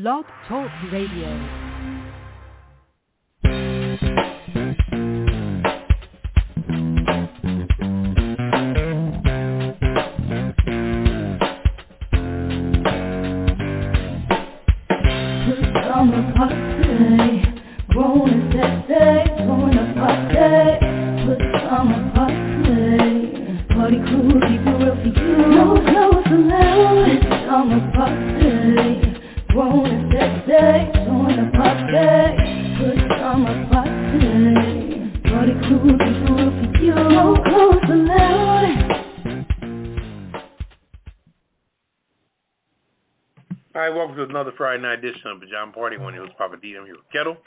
Blog Talk Radio. Party crew, keep it real for you. No clothes allowed. It's summer party. Grown and sexy, throwing a party. Good summer party. Party crew, keep it real for you. No clothes allowed. All right, welcome to another Friday night edition of Pajama Party. One of your hosts, Poppa DD. I'm here with Ketel.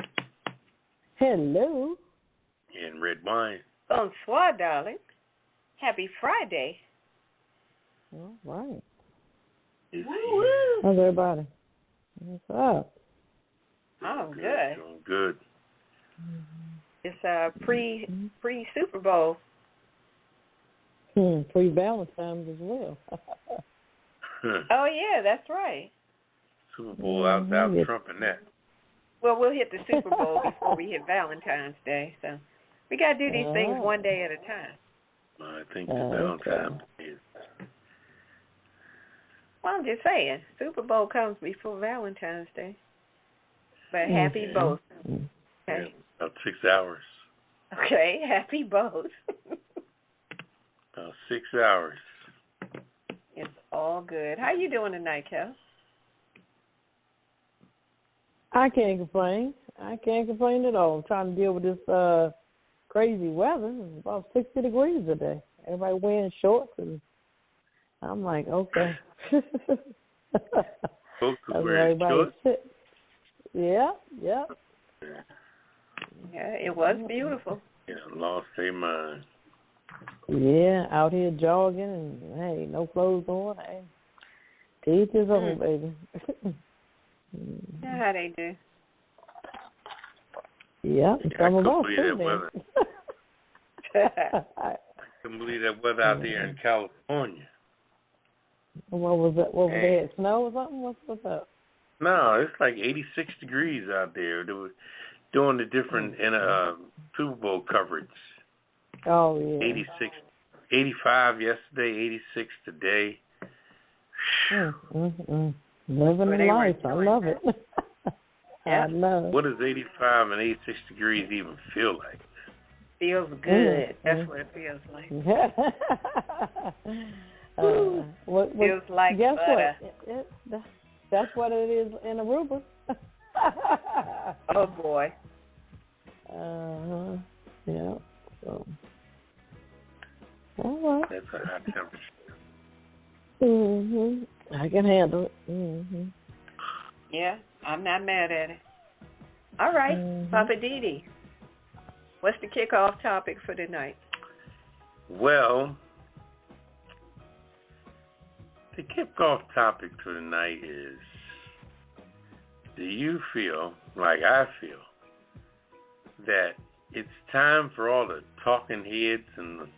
Hello. And Redwine. Bonsoir, darling. Happy Friday. All right. Woo-woo. How's everybody? What's up? Oh, good. Doing good. It's pre Super Bowl. Pre-Valentine's as well. Oh, yeah, that's right. Super Bowl out Trump and that. Well, we'll hit the Super Bowl before we hit Valentine's Day. So we got to do these things one day at a time. I think the Valentine's is. Well, I'm just saying, Super Bowl comes before Valentine's Day. But happy both. Okay. Yeah, about 6 hours. Okay, happy both. About 6 hours. It's all good. How you doing tonight, Kel? I can't complain. I can't complain at all. I'm trying to deal with this crazy weather. It's about 60 degrees today. Everybody wearing shorts, and I'm like, okay. Folks are wearing shorts? Yeah. Yeah, it was beautiful. Yeah, lost their mind. Yeah, out here jogging, and hey, no clothes on. Hey, to each his own, baby. Yeah, how they do. Yeah, some of us too, I couldn't believe that weather out there in California. What was that? What was it? Snow or something? What's up? No, it's like 86 degrees out there. They were doing the different Super Bowl coverage. Oh, yeah. 86, 85 yesterday, 86 today. Living the life. I love it. Yeah. I love it. What does 85 and 86 degrees even feel like? Feels good. That's what it feels like. Feels like guess butter. What? That's what it is in Aruba. Oh, boy. Yeah. So. All right. That's a hot temperature. I can handle it. Yeah, I'm not mad at it. All right, Poppa DD. What's the kickoff topic for tonight? Well, the kickoff topic for tonight is, do you feel, like I feel, that it's time for all the talking heads and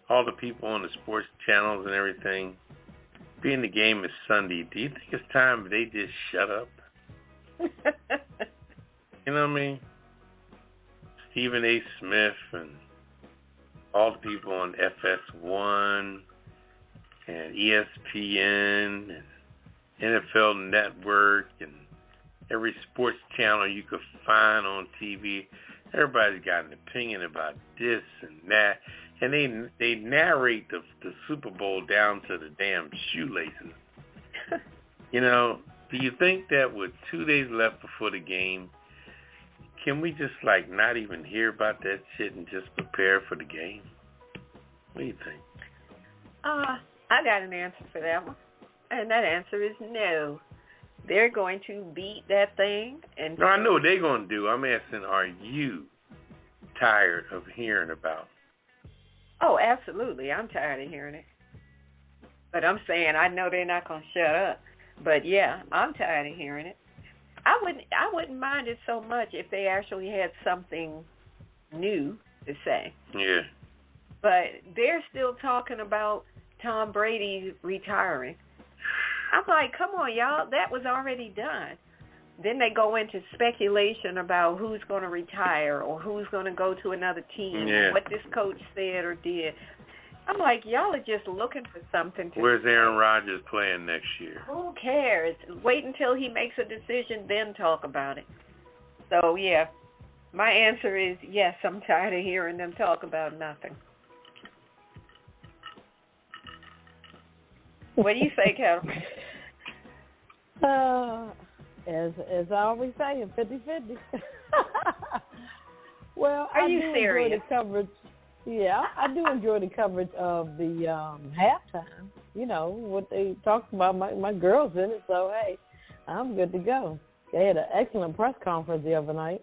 all the people on the sports channels and everything, being the game is Sunday, do you think it's time they just shut up? You know what I mean? Stephen A. Smith and all the people on FS1 and ESPN and NFL Network and every sports channel you could find on TV, everybody's got an opinion about this and that. And they narrate the Super Bowl down to the damn shoelaces. You know, do you think that with 2 days left before the game, can we just not even hear about that shit and just prepare for the game? What do you think? I got an answer for that one. And that answer is no. They're going to beat that thing. And no, I know what they're going to do. I'm asking, are you tired of hearing about it? Oh, absolutely. I'm tired of hearing it. But I'm saying I know they're not going to shut up. But, yeah, I'm tired of hearing it. I wouldn't mind it so much if they actually had something new to say. Yeah. But they're still talking about Tom Brady retiring. I'm like, come on, y'all, that was already done. Then they go into speculation about who's going to retire or who's going to go to another team, or what this coach said or did. I'm like, y'all are just looking for something to Where's say. Aaron Rodgers playing next year? Who cares? Wait until he makes a decision, then talk about it. So, yeah, my answer is yes, I'm tired of hearing them talk about nothing. What do you say, Ketel? As I always say, 50-50. Well, Are you serious? Enjoy the coverage. Yeah, I do enjoy the coverage of the halftime. You know, what they talked about, my girl's in it, so, hey, I'm good to go. They had an excellent press conference the other night.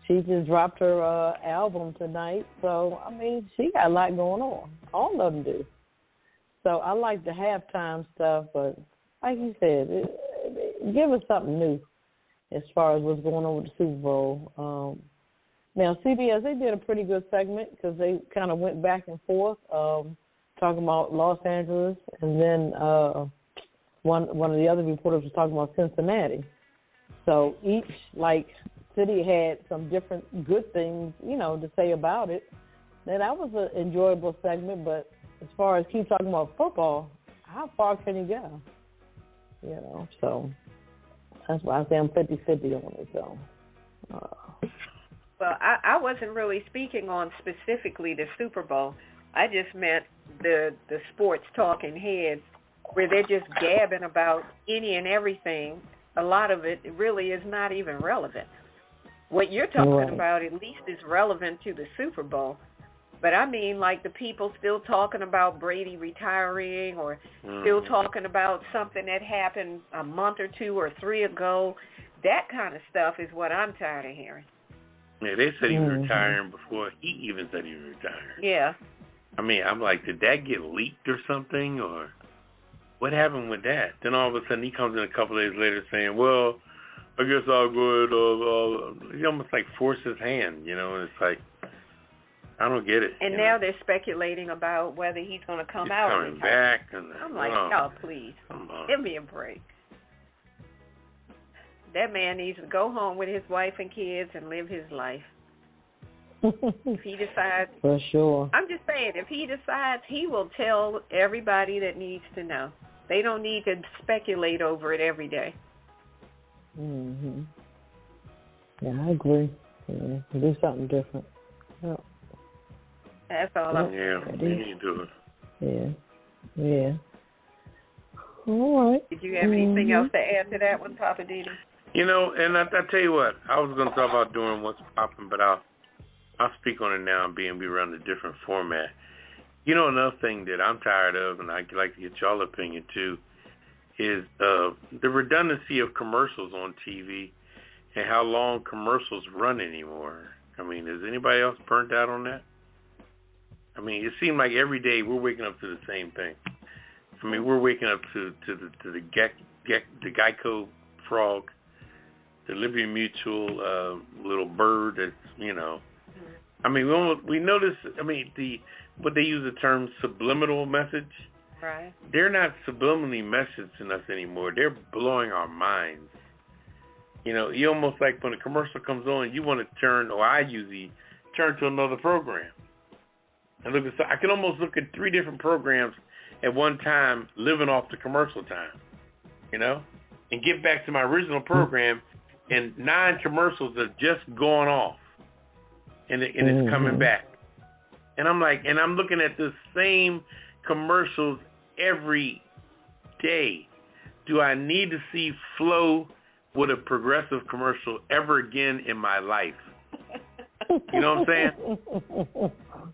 She just dropped her album tonight, so, I mean, she got a lot going on. All of them do. So I like the halftime stuff, but like you said, give us something new as far as what's going on with the Super Bowl. Now, CBS, they did a pretty good segment because they kind of went back and forth talking about Los Angeles, and then one of the other reporters was talking about Cincinnati. So each, city had some different good things, to say about it. Now, that was an enjoyable segment, but as far as keep talking about football, how far can you go? So that's why I say I'm 50-50 on it. So. Well, I wasn't really speaking on specifically the Super Bowl. I just meant the sports talking heads where they're just gabbing about any and everything. A lot of it really is not even relevant. What you're talking about at least is relevant to the Super Bowl. But I mean, like the people still talking about Brady retiring or still talking about something that happened a month or 2 or 3 ago. That kind of stuff is what I'm tired of hearing. Yeah, they said he was retiring before he even said he was retiring. Yeah. I mean, I'm like, did that get leaked or something? Or what happened with that? Then all of a sudden he comes in a couple of days later saying, well, I guess I'll go ahead. He almost like forced his hand, and it's like, I don't get it. And now they're speculating about whether he's going to come out or coming back. I'm like, y'all, please, give me a break. That man needs to go home with his wife and kids and live his life. If he decides. For sure. I'm just saying, if he decides, he will tell everybody that needs to know. They don't need to speculate over it every day. Mm-hmm. Yeah, I agree. Yeah, do something different. Yeah. That's all I'm saying. Yeah, we need to do it. Yeah. All right. Did you have anything else to add to that one, Poppa DD? And I tell you what, I was going to talk about doing what's popping, but I'll speak on it now and be around a different format. Another thing that I'm tired of, and I'd like to get y'all's opinion too, is the redundancy of commercials on TV and how long commercials run anymore. I mean, is anybody else burnt out on that? I mean, it seems like every day we're waking up to the same thing. I mean, we're waking up to the Geico frog, the Liberty Mutual little bird that's, I mean, we notice, I mean, what they use the term subliminal message. Right. They're not subliminally messaging us anymore. They're blowing our minds. You almost like when a commercial comes on, you want to turn, or I usually turn to another program. And I can almost look at 3 different programs at one time, living off the commercial time, and get back to my original program, and 9 commercials have just gone off, and it's coming back. And I'm like, and I'm looking at the same commercials every day. Do I need to see Flo with a progressive commercial ever again in my life? You know what I'm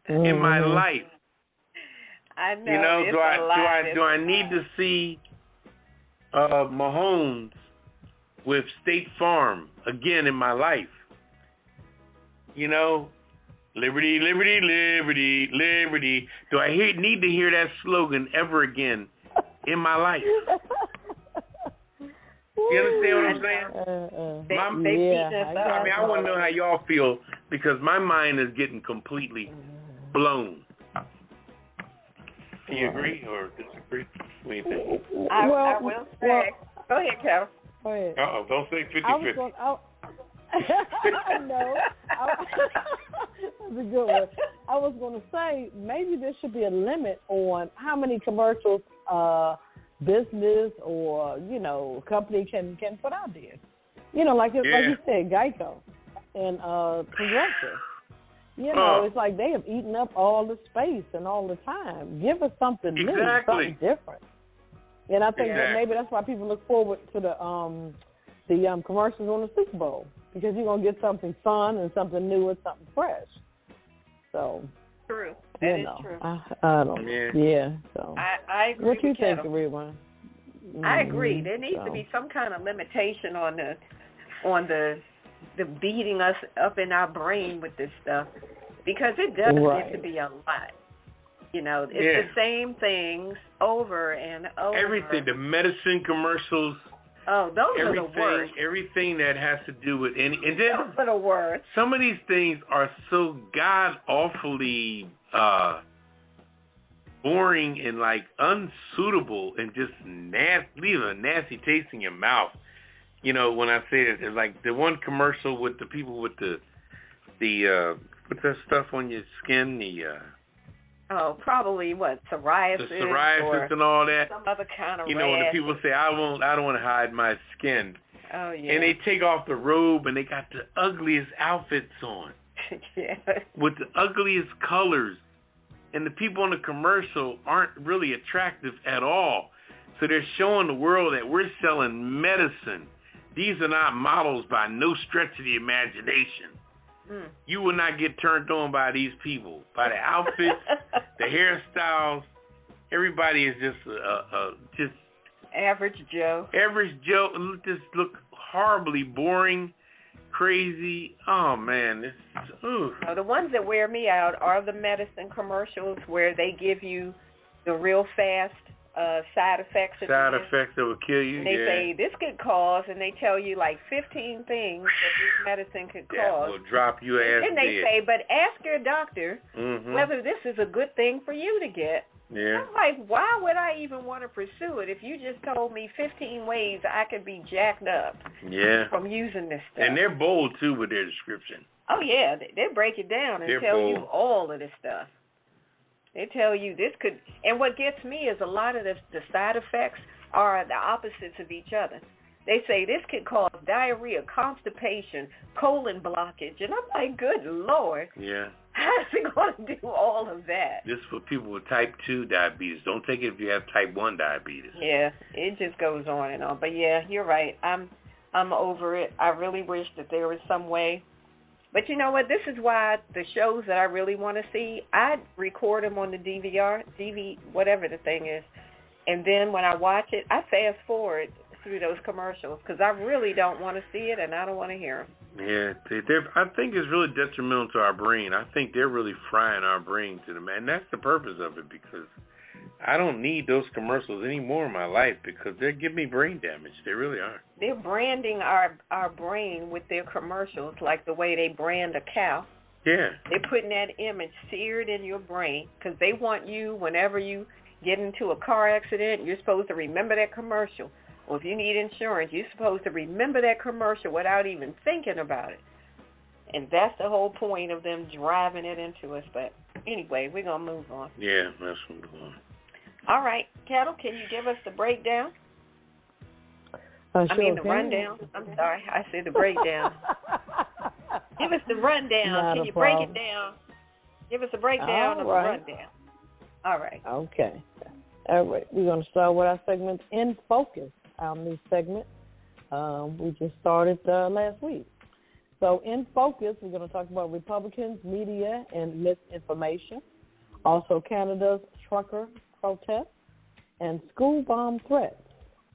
saying? In my life. I know. Do I need to see Mahomes with State Farm again in my life? Liberty, liberty, liberty, liberty. Do I need to hear that slogan ever again in my life? You understand what I'm saying? I want to know how y'all feel, because my mind is getting completely blown. Do you agree or disagree? What do you think? I will say. Go ahead, Ketel. Go ahead. Uh-oh, don't say 50-50. No. That's a good one. I was going to say maybe there should be a limit on how many commercials business or, company can put out there. Like you said, Geico and Progressive. It's like they have eaten up all the space and all the time. Give us something new, something different. And I think that maybe that's why people look forward to the commercials on the Super Bowl, because you're going to get something fun and something new and something fresh. So true. That is true. I don't. Yeah. So I agree. What you think, Redwine? I agree. There needs to be some kind of limitation on the beating us up in our brain with this stuff, because it does get to be a lot. It's the same things over and over. Everything, the medicine commercials. Oh, those are the worst. Everything that has to do with and then those are the worst. Some of these things are so god awfully boring and like unsuitable and just leave a nasty taste in your mouth. When I say that, like the one commercial with the people with the what's that stuff on your skin, probably what, psoriasis? The psoriasis and all that. Some other kind of when the people say, I don't want to hide my skin. Oh, yeah. And they take off the robe and they got the ugliest outfits on. Yeah. With the ugliest colors. And the people in the commercial aren't really attractive at all. So they're showing the world that we're selling medicine. These are not models by no stretch of the imagination. You will not get turned on by these people, by the outfits, the hairstyles. Everybody is just average Joe. Average Joe, just look horribly boring, crazy. Oh man, the ones that wear me out are the medicine commercials where they give you the real fast side effects. Side effects that will kill you. And they say this could cause, and they tell you like 15 things that this medicine could cause. That will drop your ass dead. And they say, but ask your doctor whether this is a good thing for you to get. Yeah. I'm like, why would I even want to pursue it if you just told me 15 ways I could be jacked up from using this stuff? And they're bold, too, with their description. Oh, yeah. They break it down and tell you all of this stuff. They tell you this could, and what gets me is a lot of the side effects are the opposites of each other. They say this could cause diarrhea, constipation, colon blockage, and I'm like, good Lord. Yeah. How's it going to do all of that? This is for people with type 2 diabetes. Don't take it if you have type 1 diabetes. Yeah, it just goes on and on. But yeah, you're right. I'm over it. I really wish that there was some way. But you know what? This is why the shows that I really want to see, I record them on the DVR, whatever the thing is. And then when I watch it, I fast forward through those commercials because I really don't want to see it and I don't want to hear them. Yeah, I think it's really detrimental to our brain. I think they're really frying our brain to them. And that's the purpose of it, because I don't need those commercials anymore in my life because they give me brain damage. They really are. They're branding our brain with their commercials like the way they brand a cow. Yeah. They're putting that image seared in your brain because they want you, whenever you get into a car accident, you're supposed to remember that commercial. Or if you need insurance, you're supposed to remember that commercial without even thinking about it. And that's the whole point of them driving it into us. But anyway, we're going to move on. Yeah, let's move on. All right. Ketel, can you give us the breakdown? Sure, the rundown. I'm sorry. I said the breakdown. Give us the rundown. Not can you problem. break it down? Give us a breakdown of the rundown. All right. Okay. All right. We're going to start with our segment In Focus, our new segment. We just started last week. So in Focus, we're going to talk about Republicans, media, and misinformation. Also Canada's trucker protests and school bomb threats.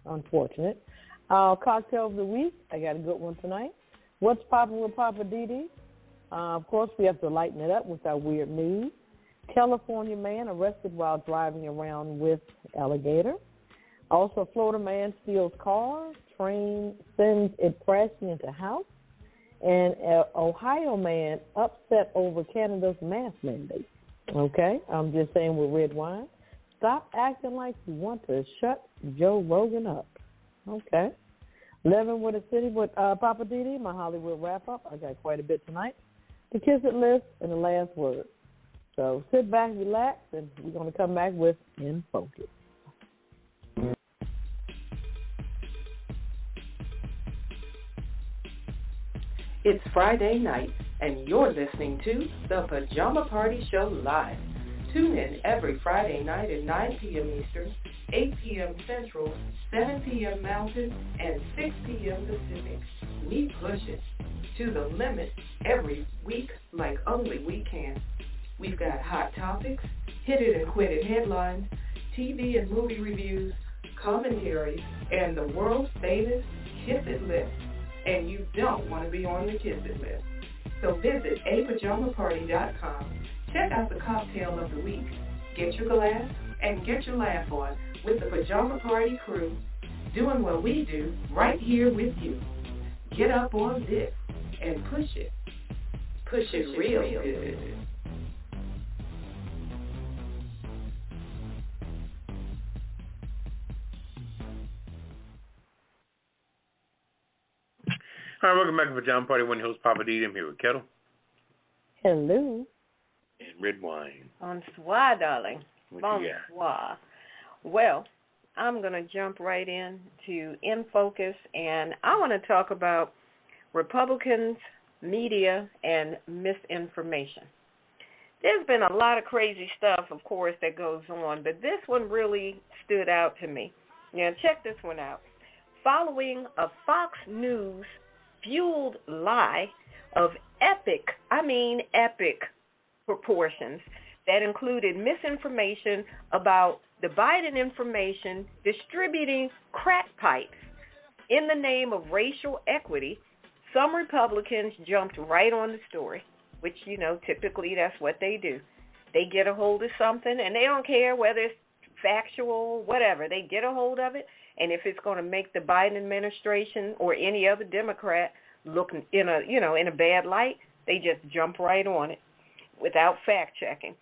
Unfortunate. Our cocktail of the week, I got a good one tonight. What's poppin' with Poppa DD? Of course, we have to lighten it up with our weird news. California man arrested while driving around with alligator. Also, Florida man steals car, train sends it crashing into house. And Ohio man upset over Canada's mask mandate. Okay, I'm just saying with Redwine. stop acting like you want to shut Joe Rogan up. Okay. Living with a City with Poppa DD, my Hollywood wrap-up. I got quite a bit tonight. The Kiss It list and the last word. So sit back, relax, and we're going to come back with In Focus. It's Friday night, and you're listening to the Pajama Party Show Live. Tune in every Friday night at 9 p.m. Eastern, 8 p.m. Central, 7 p.m. Mountain, and 6 p.m. Pacific. We push it to the limit every week like only we can. We've got hot topics, hit it and quit it headlines, TV and movie reviews, commentaries, and the world's famous Kiss It list. And you don't want to be on the Kiss It list. So visit apajamaparty.com. Check out the cocktail of the week. Get your glass and get your laugh on with the Pajama Party Crew, doing what we do right here with you. Get up on this and push it. Push it real good. All right, welcome back to Pajama Party. One host, Poppa DD. I'm here with Ketel. Hello. And Redwine. Bonsoir, darling. Bonsoir. Well, I'm going to jump right into In Focus, and I want to talk about Republicans, media, and misinformation. There's been a lot of crazy stuff, of course, that goes on, but this one really stood out to me. Now, check this one out. Following a Fox News fueled lie of epic proportions that included misinformation about the Biden information distributing crack pipes in the name of racial equity, some Republicans jumped right on the story, which, typically that's what they do. They get a hold of something, and they don't care whether it's factual, whatever. They get a hold of it, and if it's going to make the Biden administration or any other Democrat look in a bad light, they just jump right on it without fact checking.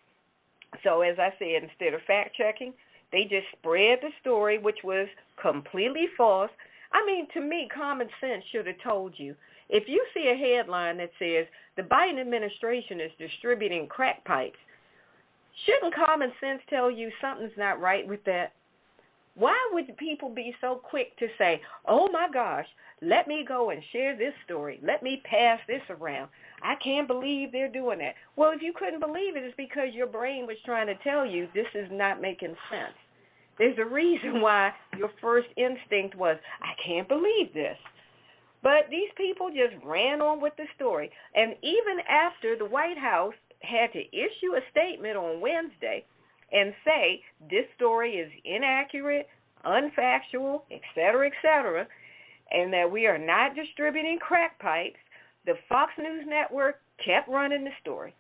So as I said, instead of fact checking, they just spread the story, which was completely false. I mean, to me, common sense should have told you. If you see a headline that says the Biden administration is distributing crack pipes, shouldn't common sense tell you something's not right with that? Why would people be so quick to say, oh, my gosh, let me go and share this story. Let me pass this around. I can't believe they're doing that. Well, if you couldn't believe it, it's because your brain was trying to tell you this is not making sense. There's a reason why your first instinct was, I can't believe this. But these people just ran on with the story. And even after the White House had to issue a statement on Wednesday and say this story is inaccurate, unfactual, et cetera, and that we are not distributing crack pipes, the Fox News Network kept running the story.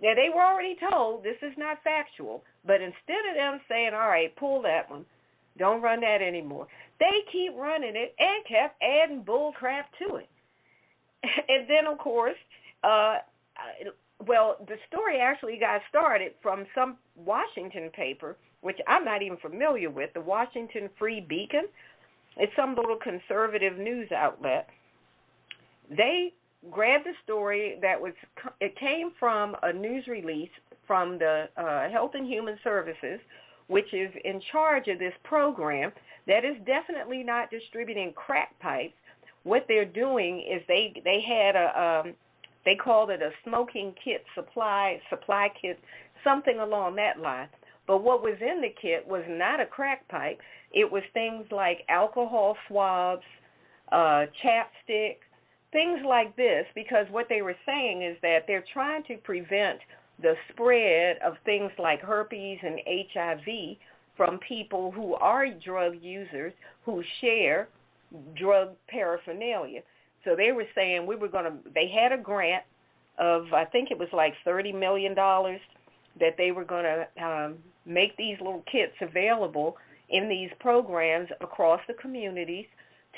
Now, they were already told this is not factual, but instead of them saying, all right, pull that one, don't run that anymore, they keep running it and kept adding bull crap to it. And then, of course, the story actually got started from some Washington paper, which I'm not even familiar with, the Washington Free Beacon. It's some little conservative news outlet. They grabbed a story it came from a news release from the Health and Human Services, which is in charge of this program that is definitely not distributing crack pipes. What they're doing is they had they called it a smoking kit supply kit, something along that line. But what was in the kit was not a crack pipe. It was things like alcohol swabs, chapstick, things like this, because what they were saying is that they're trying to prevent the spread of things like herpes and HIV from people who are drug users who share drug paraphernalia. So they were saying they had a grant of, I think it was like $30 million that they were going to make these little kits available in these programs across the communities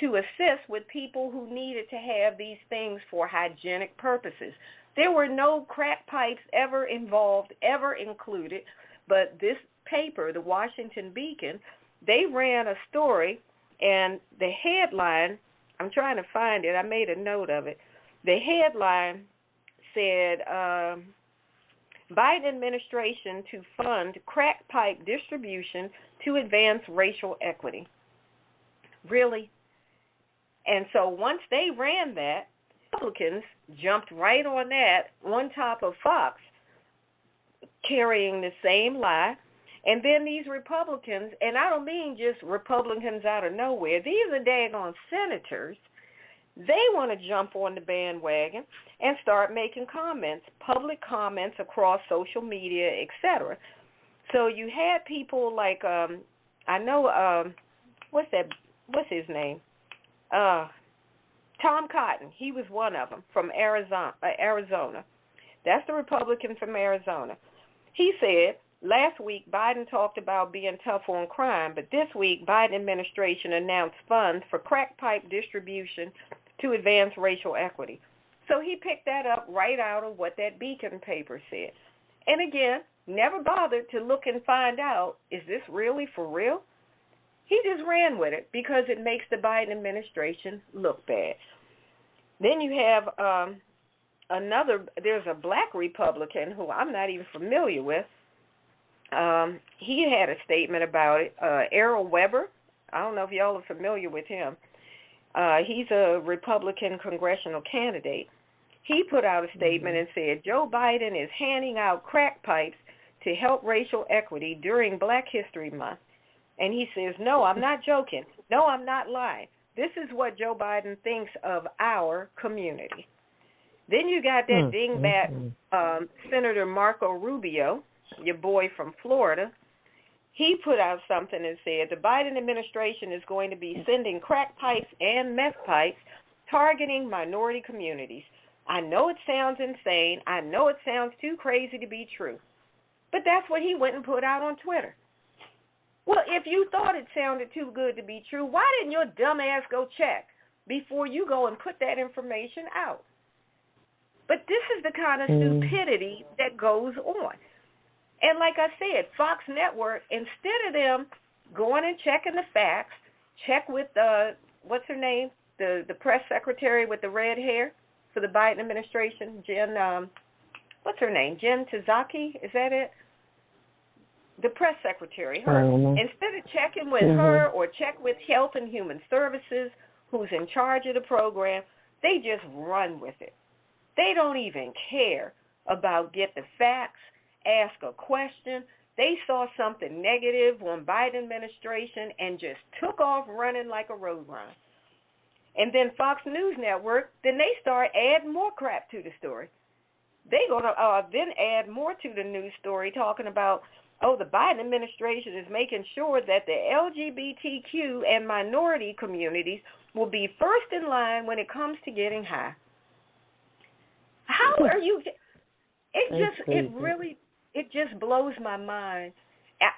to assist with people who needed to have these things for hygienic purposes. There were no crack pipes ever involved, ever included, but this paper, the Washington Beacon, they ran a story, and the headline, I'm trying to find it, I made a note of it. The headline said, Biden administration to fund crack pipe distribution to advance racial equity. Really? And so once they ran that, Republicans jumped right on that, on top of Fox, carrying the same lie. And then these Republicans, and I don't mean just Republicans out of nowhere, these are daggone senators. They want to jump on the bandwagon and start making comments, public comments across social media, etc. So you had people like, I know, what's his name? Tom Cotton. He was one of them from Arizona. That's the Republican from Arizona. He said, last week, Biden talked about being tough on crime, but this week, Biden administration announced funds for crack pipe distribution to advance racial equity. So he picked that up right out of what that Beacon paper said. And again, never bothered to look and find out, is this really for real? He just ran with it because it makes the Biden administration look bad. Then you have there's a black Republican who I'm not even familiar with. He had a statement about it. Errol Weber, I don't know if y'all are familiar with him. He's a Republican congressional candidate. He put out a statement and said, Joe Biden is handing out crack pipes to help racial equity during Black History Month. And he says, no, I'm not joking. No, I'm not lying. This is what Joe Biden thinks of our community. Then you got that dingbat Senator Marco Rubio, your boy from Florida. He put out something and said the Biden administration is going to be sending crack pipes and meth pipes targeting minority communities. I know it sounds insane. I know it sounds too crazy to be true. But that's what he went and put out on Twitter. Well, if you thought it sounded too good to be true, why didn't your dumb ass go check before you go and put that information out? But this is the kind of stupidity that goes on. And like I said, Fox Network, instead of them going and checking the facts, check with, what's her name, the press secretary with the red hair for the Biden administration, Jen, what's her name, Jen Psaki, is that it? The press secretary, her. Instead of checking with her or check with Health and Human Services, who's in charge of the program, they just run with it. They don't even care about get the facts, ask a question. They saw something negative on Biden administration and just took off running like a road runner. And then Fox News Network, then they start adding more crap to the story. They're going to then add more to the news story talking about, the Biden administration is making sure that the LGBTQ and minority communities will be first in line when it comes to getting high. How are you? It just blows my mind.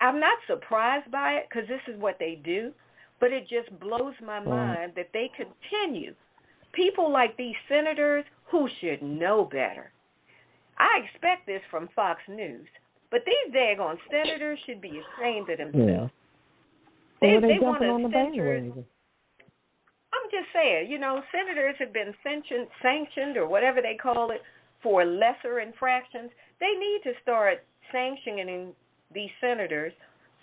I'm not surprised by it because this is what they do, but it just blows my mind that they continue. People like these senators who should know better. I expect this from Fox News, but these daggone senators should be ashamed of themselves. They want to censor. I'm just saying, senators have been sanctioned or whatever they call it for lesser infractions. They need to start sanctioning these senators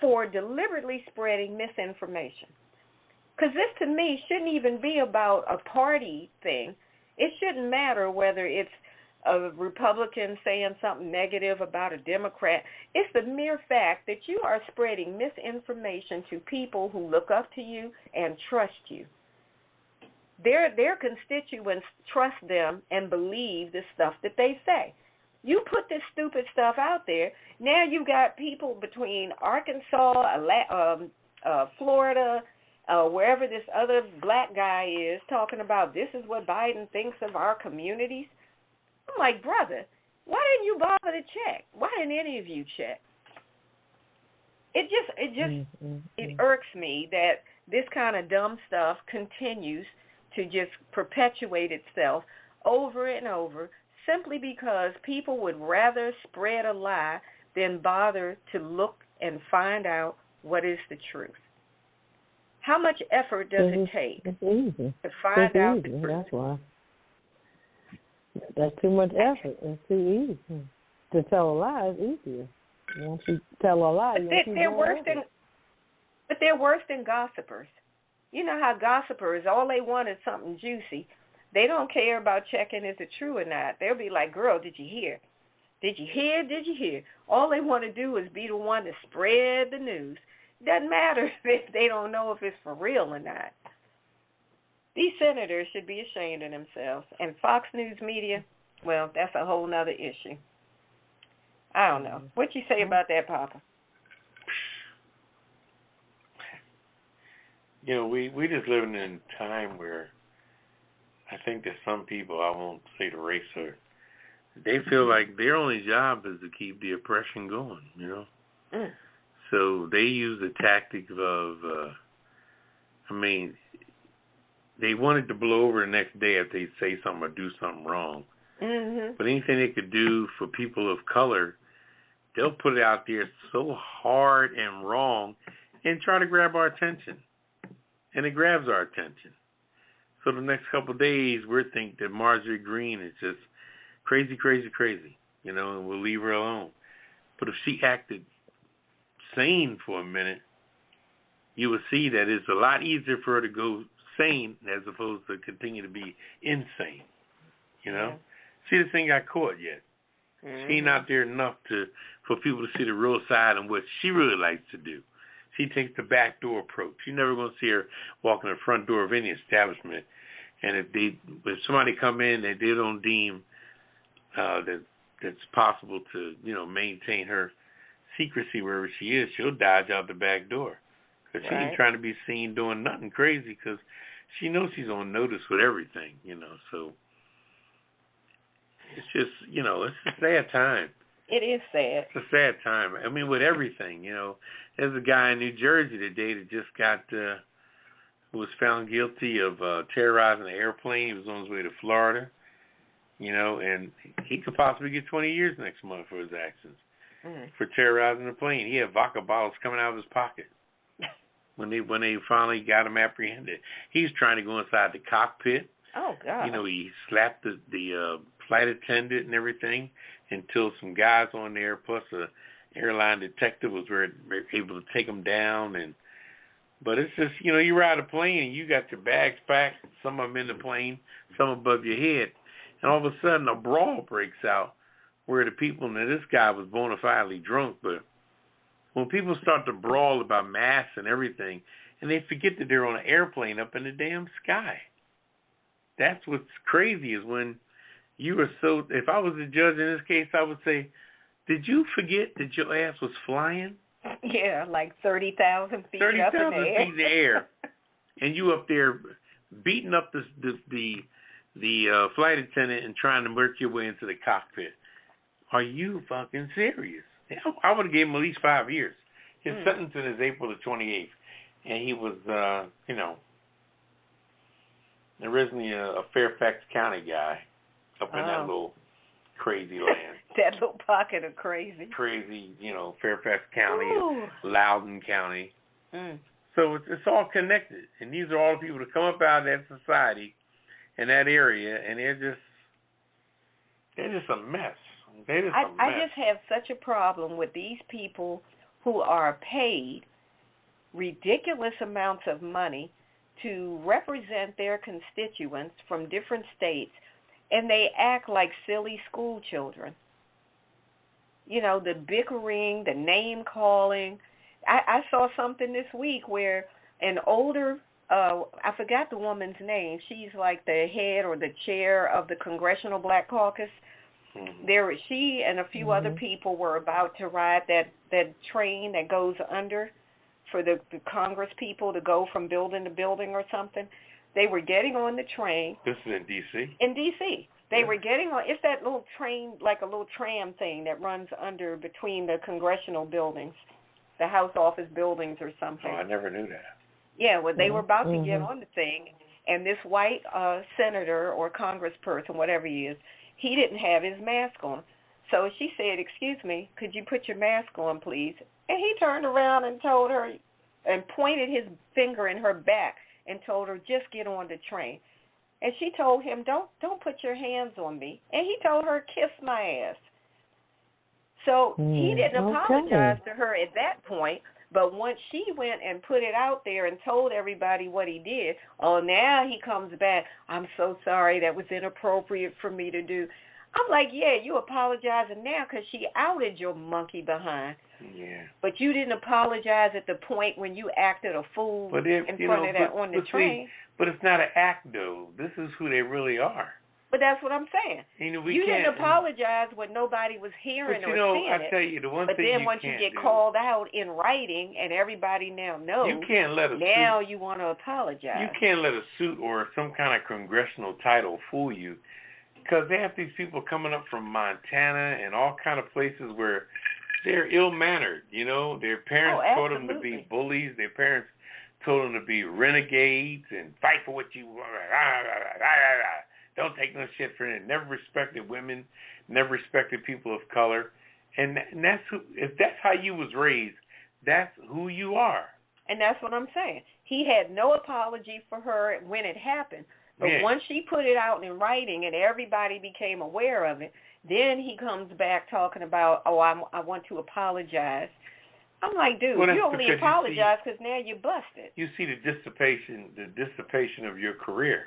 for deliberately spreading misinformation. Because this, to me, shouldn't even be about a party thing. It shouldn't matter whether it's a Republican saying something negative about a Democrat. It's the mere fact that you are spreading misinformation to people who look up to you and trust you. Their constituents trust them and believe the stuff that they say. You put this stupid stuff out there. Now you got people between Arkansas, Florida, wherever this other black guy is talking about this is what Biden thinks of our communities. I'm like, brother, why didn't you bother to check? Why didn't any of you check? It irks me that this kind of dumb stuff continues to just perpetuate itself over and over simply because people would rather spread a lie than bother to look and find out what is the truth. How much effort does it take to find out the truth? That's why. That's too much effort. It's too easy. To tell a lie is easier. Once you tell a lie, but they're worse than gossipers. You know how gossipers, all they want is something juicy. They don't care about checking is it true or not. They'll be like, girl, did you hear? Did you hear? Did you hear? All they want to do is be the one to spread the news. It doesn't matter if they don't know if it's for real or not. These senators should be ashamed of themselves. And Fox News media, well, that's a whole nother issue. I don't know. What you say about that, Papa? You know, we just living in a time where I think that some people, I won't say the race, they feel like their only job is to keep the oppression going, you know? Mm. So they use the tactic of, they wanted to blow over the next day if they say something or do something wrong. Mm-hmm. But anything they could do for people of color, they'll put it out there so hard and wrong and try to grab our attention. And it grabs our attention. So the next couple of days, we're thinking that Marjorie Greene is just crazy, crazy, crazy, you know, and we'll leave her alone. But if she acted sane for a minute, you would see that it's a lot easier for her to go sane as opposed to continue to be insane, you know? Yeah. See, this thing got caught yet. Mm-hmm. She ain't out there enough for people to see the real side and what she really likes to do. She takes the back door approach. You're never going to see her walk in the front door of any establishment. And if somebody come in that they don't deem that's possible to, you know, maintain her secrecy wherever she is, she'll dodge out the back door. Because she ain't trying to be seen doing nothing crazy because she knows she's on notice with everything, you know. So it's just, you know, it's a sad time. It is sad. It's a sad time. I mean, with everything, you know. There's a guy in New Jersey today that just who was found guilty of terrorizing an airplane. He was on his way to Florida, you know, and he could possibly get 20 years next month for his actions, for terrorizing the plane. He had vodka bottles coming out of his pocket when they finally got him apprehended. He was trying to go inside the cockpit. Oh, God. You know, he slapped the flight attendant and everything until some guys on there, plus a airline detective was able to take him down. But it's just, you know, you ride a plane and you got your bags packed, some of them in the plane, some above your head, and all of a sudden a brawl breaks out where the people, now this guy was bona fidely drunk, but when people start to brawl about masks and everything, and they forget that they're on an airplane up in the damn sky. That's what's crazy is when you are so, if I was the judge in this case, I would say, did you forget that your ass was flying? Yeah, like 30,000 feet up in the air. 30,000 feet in the air. And you up there beating up the flight attendant and trying to work your way into the cockpit. Are you fucking serious? I would have gave him at least 5 years. His sentencing is April the 28th. And he was, you know, originally a Fairfax County guy up in that little crazy land. That little pocket of crazy. Crazy, you know, Fairfax County, Loudoun County. So it's all connected. And these are all the people that come up out of that society in that area, and they're just a mess. I just have such a problem with these people who are paid ridiculous amounts of money to represent their constituents from different states, and they act like silly school children. You know, the bickering, the name-calling. I saw something this week where an older, I forgot the woman's name. She's like the head or the chair of the Congressional Black Caucus. She and a few other people were about to ride that train that goes under for the Congress people to go from building to building or something. They were getting on the train. This is in D.C.? In D.C. They were getting on. It's that little train, like a little tram thing that runs under between the congressional buildings, the House office buildings or something. Oh, I never knew that. Yeah, well, they were about to get on the thing, and this white senator or congressperson, whatever he is, he didn't have his mask on. So she said, "Excuse me, could you put your mask on, please?" And he turned around and told her, and pointed his finger in her back and told her, just get on the train. And she told him, don't put your hands on me. And he told her, kiss my ass. So he didn't apologize to her at that point. But once she went and put it out there and told everybody what he did, now he comes back, I'm so sorry, that was inappropriate for me to do. I'm like, yeah, you apologizing now because she outed your monkey behind. Yeah. But you didn't apologize at the point when you acted a fool in front of that on the train. But it's not an act, though. This is who they really are. But that's what I'm saying. You didn't apologize when nobody was hearing or seeing it. I tell you, the one but thing then you once can't you get do, called out in writing and everybody now knows, you can't let a now suit, you want to apologize. You can't let a suit or some kind of congressional title fool you, because they have these people coming up from Montana and all kind of places where they're ill-mannered. Their parents told them to be bullies. Their parents told them to be renegades and fight for what you want. Don't take no shit for it. Never respected women, never respected people of color. And that's if that's how you was raised, that's who you are. And that's what I'm saying. He had no apology for her when it happened. But once she put it out in writing and everybody became aware of it, then he comes back talking about, I want to apologize. I'm like, dude, you only apologize because now you're busted. You see the dissipation of your career.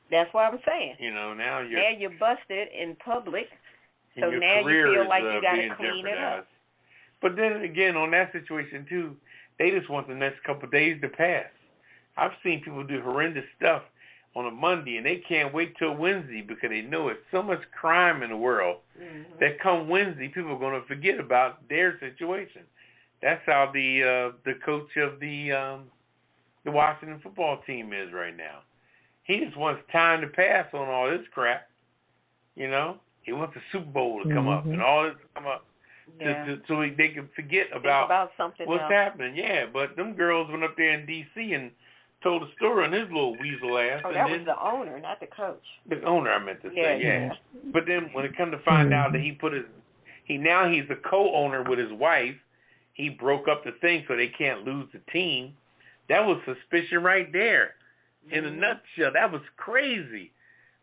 That's what I'm saying. Now you're busted in public, so your now you feel like you got to being clean it up. But then again, on that situation too, they just want the next couple of days to pass. I've seen people do horrendous stuff on a Monday, and they can't wait till Wednesday because they know it's so much crime in the world that come Wednesday, people are going to forget about their situation. That's how the coach of the Washington football team is right now. He just wants time to pass on all this crap. He wants the Super Bowl to come up and all this to come up so they can forget about something what's else. happening. Yeah, but them girls went up there in D.C. and told a story on his little weasel ass. Oh, that was the owner, not the coach. The owner, I meant to say, yeah. But then when it come to find out that he's a co-owner with his wife, he broke up the thing so they can't lose the team. That was suspicion right there. In a nutshell, that was crazy.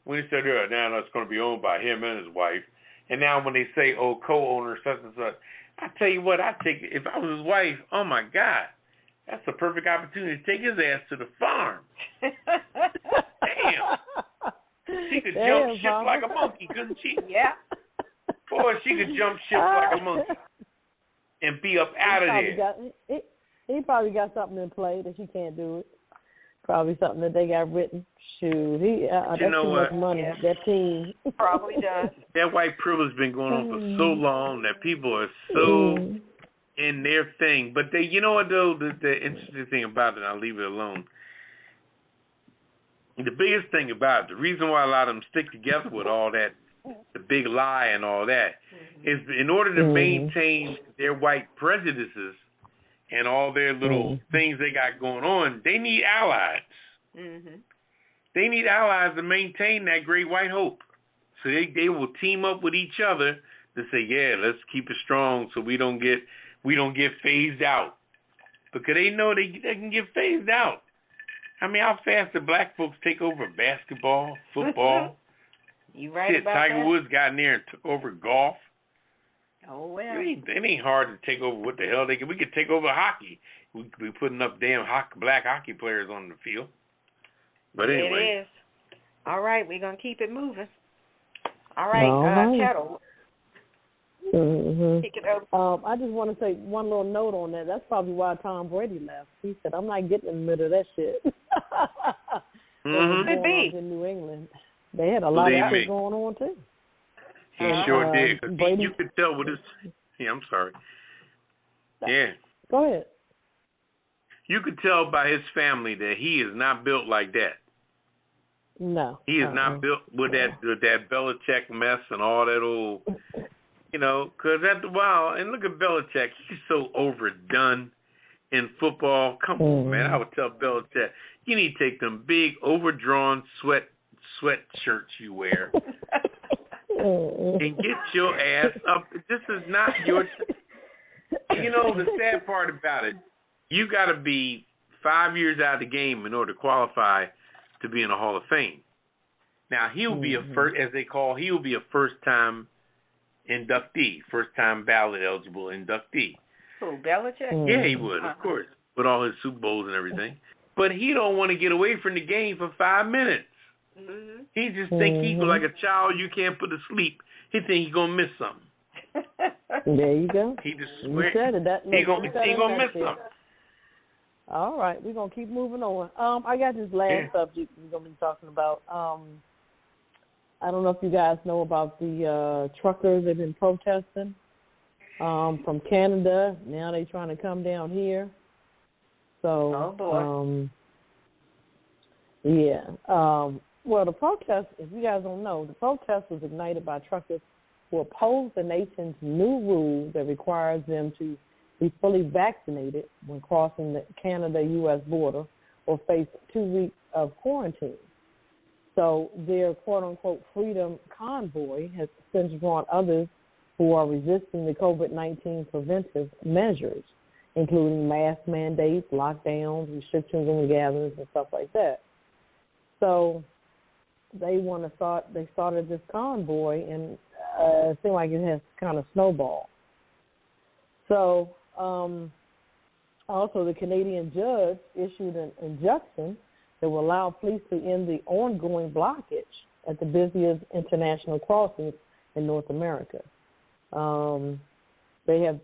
When he said, now it's going to be owned by him and his wife. And now when they say, co-owner, such and such, I tell you what, I'd take it. If I was his wife, oh, my God, that's a perfect opportunity to take his ass to the farm. Damn. She could jump ship like a monkey, couldn't she? Yeah. Boy, she could jump ship like a monkey and be up out of there. He probably got something in play that she can't do it. Probably something that they got written. Shoot, that's too much money. Yeah. That team probably does. That white privilege been going on for so long that people are so in their thing. But they, you know what though, the interesting thing about it, I'll leave it alone. The biggest thing about it, the reason why a lot of them stick together with all that, the big lie and all that, is in order to maintain their white prejudices and all their little things they got going on, they need allies. They need allies to maintain that great white hope. So they will team up with each other to say, yeah, let's keep it strong so we don't get phased out. Because they know they can get phased out. I mean, how fast do black folks take over basketball, football? You right about Tiger that? Woods got in there and took over golf. Oh, well. It ain't hard to take over what the hell they can. We could take over hockey. We could be putting up damn black hockey players on the field. But anyway. It is. All right, we're going to keep it moving. All right, Ketel. Kick it over. I just want to say one little note on that. That's probably why Tom Brady left. He said, I'm not getting in the middle of that shit. Could be. In New England. They had a lot of shit going on, too. He sure did. You could tell with his... Yeah, I'm sorry. Yeah. Go ahead. You could tell by his family that he is not built like that. No. He is not built with that Belichick mess and all that old... because after a while... And look at Belichick. He's so overdone in football. Come on, man. I would tell Belichick, you need to take them big, overdrawn sweatshirts you wear and get your ass up. This is not your... you know, the sad part about it, you got to be 5 years out of the game in order to qualify to be in the Hall of Fame. Now, he'll be a he'll be a first-time inductee, first-time ballot eligible inductee. Who, Belichick? Yeah, he would, of course, with all his Super Bowls and everything. But he don't want to get away from the game for 5 minutes. Mm-hmm. He just think he's like a child you can't put to sleep. He think he's going to miss something. There you go. He just You swear said it. he going to miss something. All right, we're going to keep moving on. I got this last subject we're going to be talking about. I don't know if you guys know about the truckers that have been protesting from Canada. Now they're trying to come down here. So, oh, boy. Well, the protest, if you guys don't know, the protest was ignited by truckers who oppose the nation's new rule that requires them to be fully vaccinated when crossing the Canada-U.S. border or face 2 weeks of quarantine. So their quote-unquote freedom convoy has since drawn others who are resisting the COVID-19 preventive measures, including mask mandates, lockdowns, restrictions on gatherings, and stuff like that. So they started this convoy, and it seemed like it has kind of snowballed. So also the Canadian judge issued an injunction that will allow police to end the ongoing blockage at the busiest international crossings in North America. They have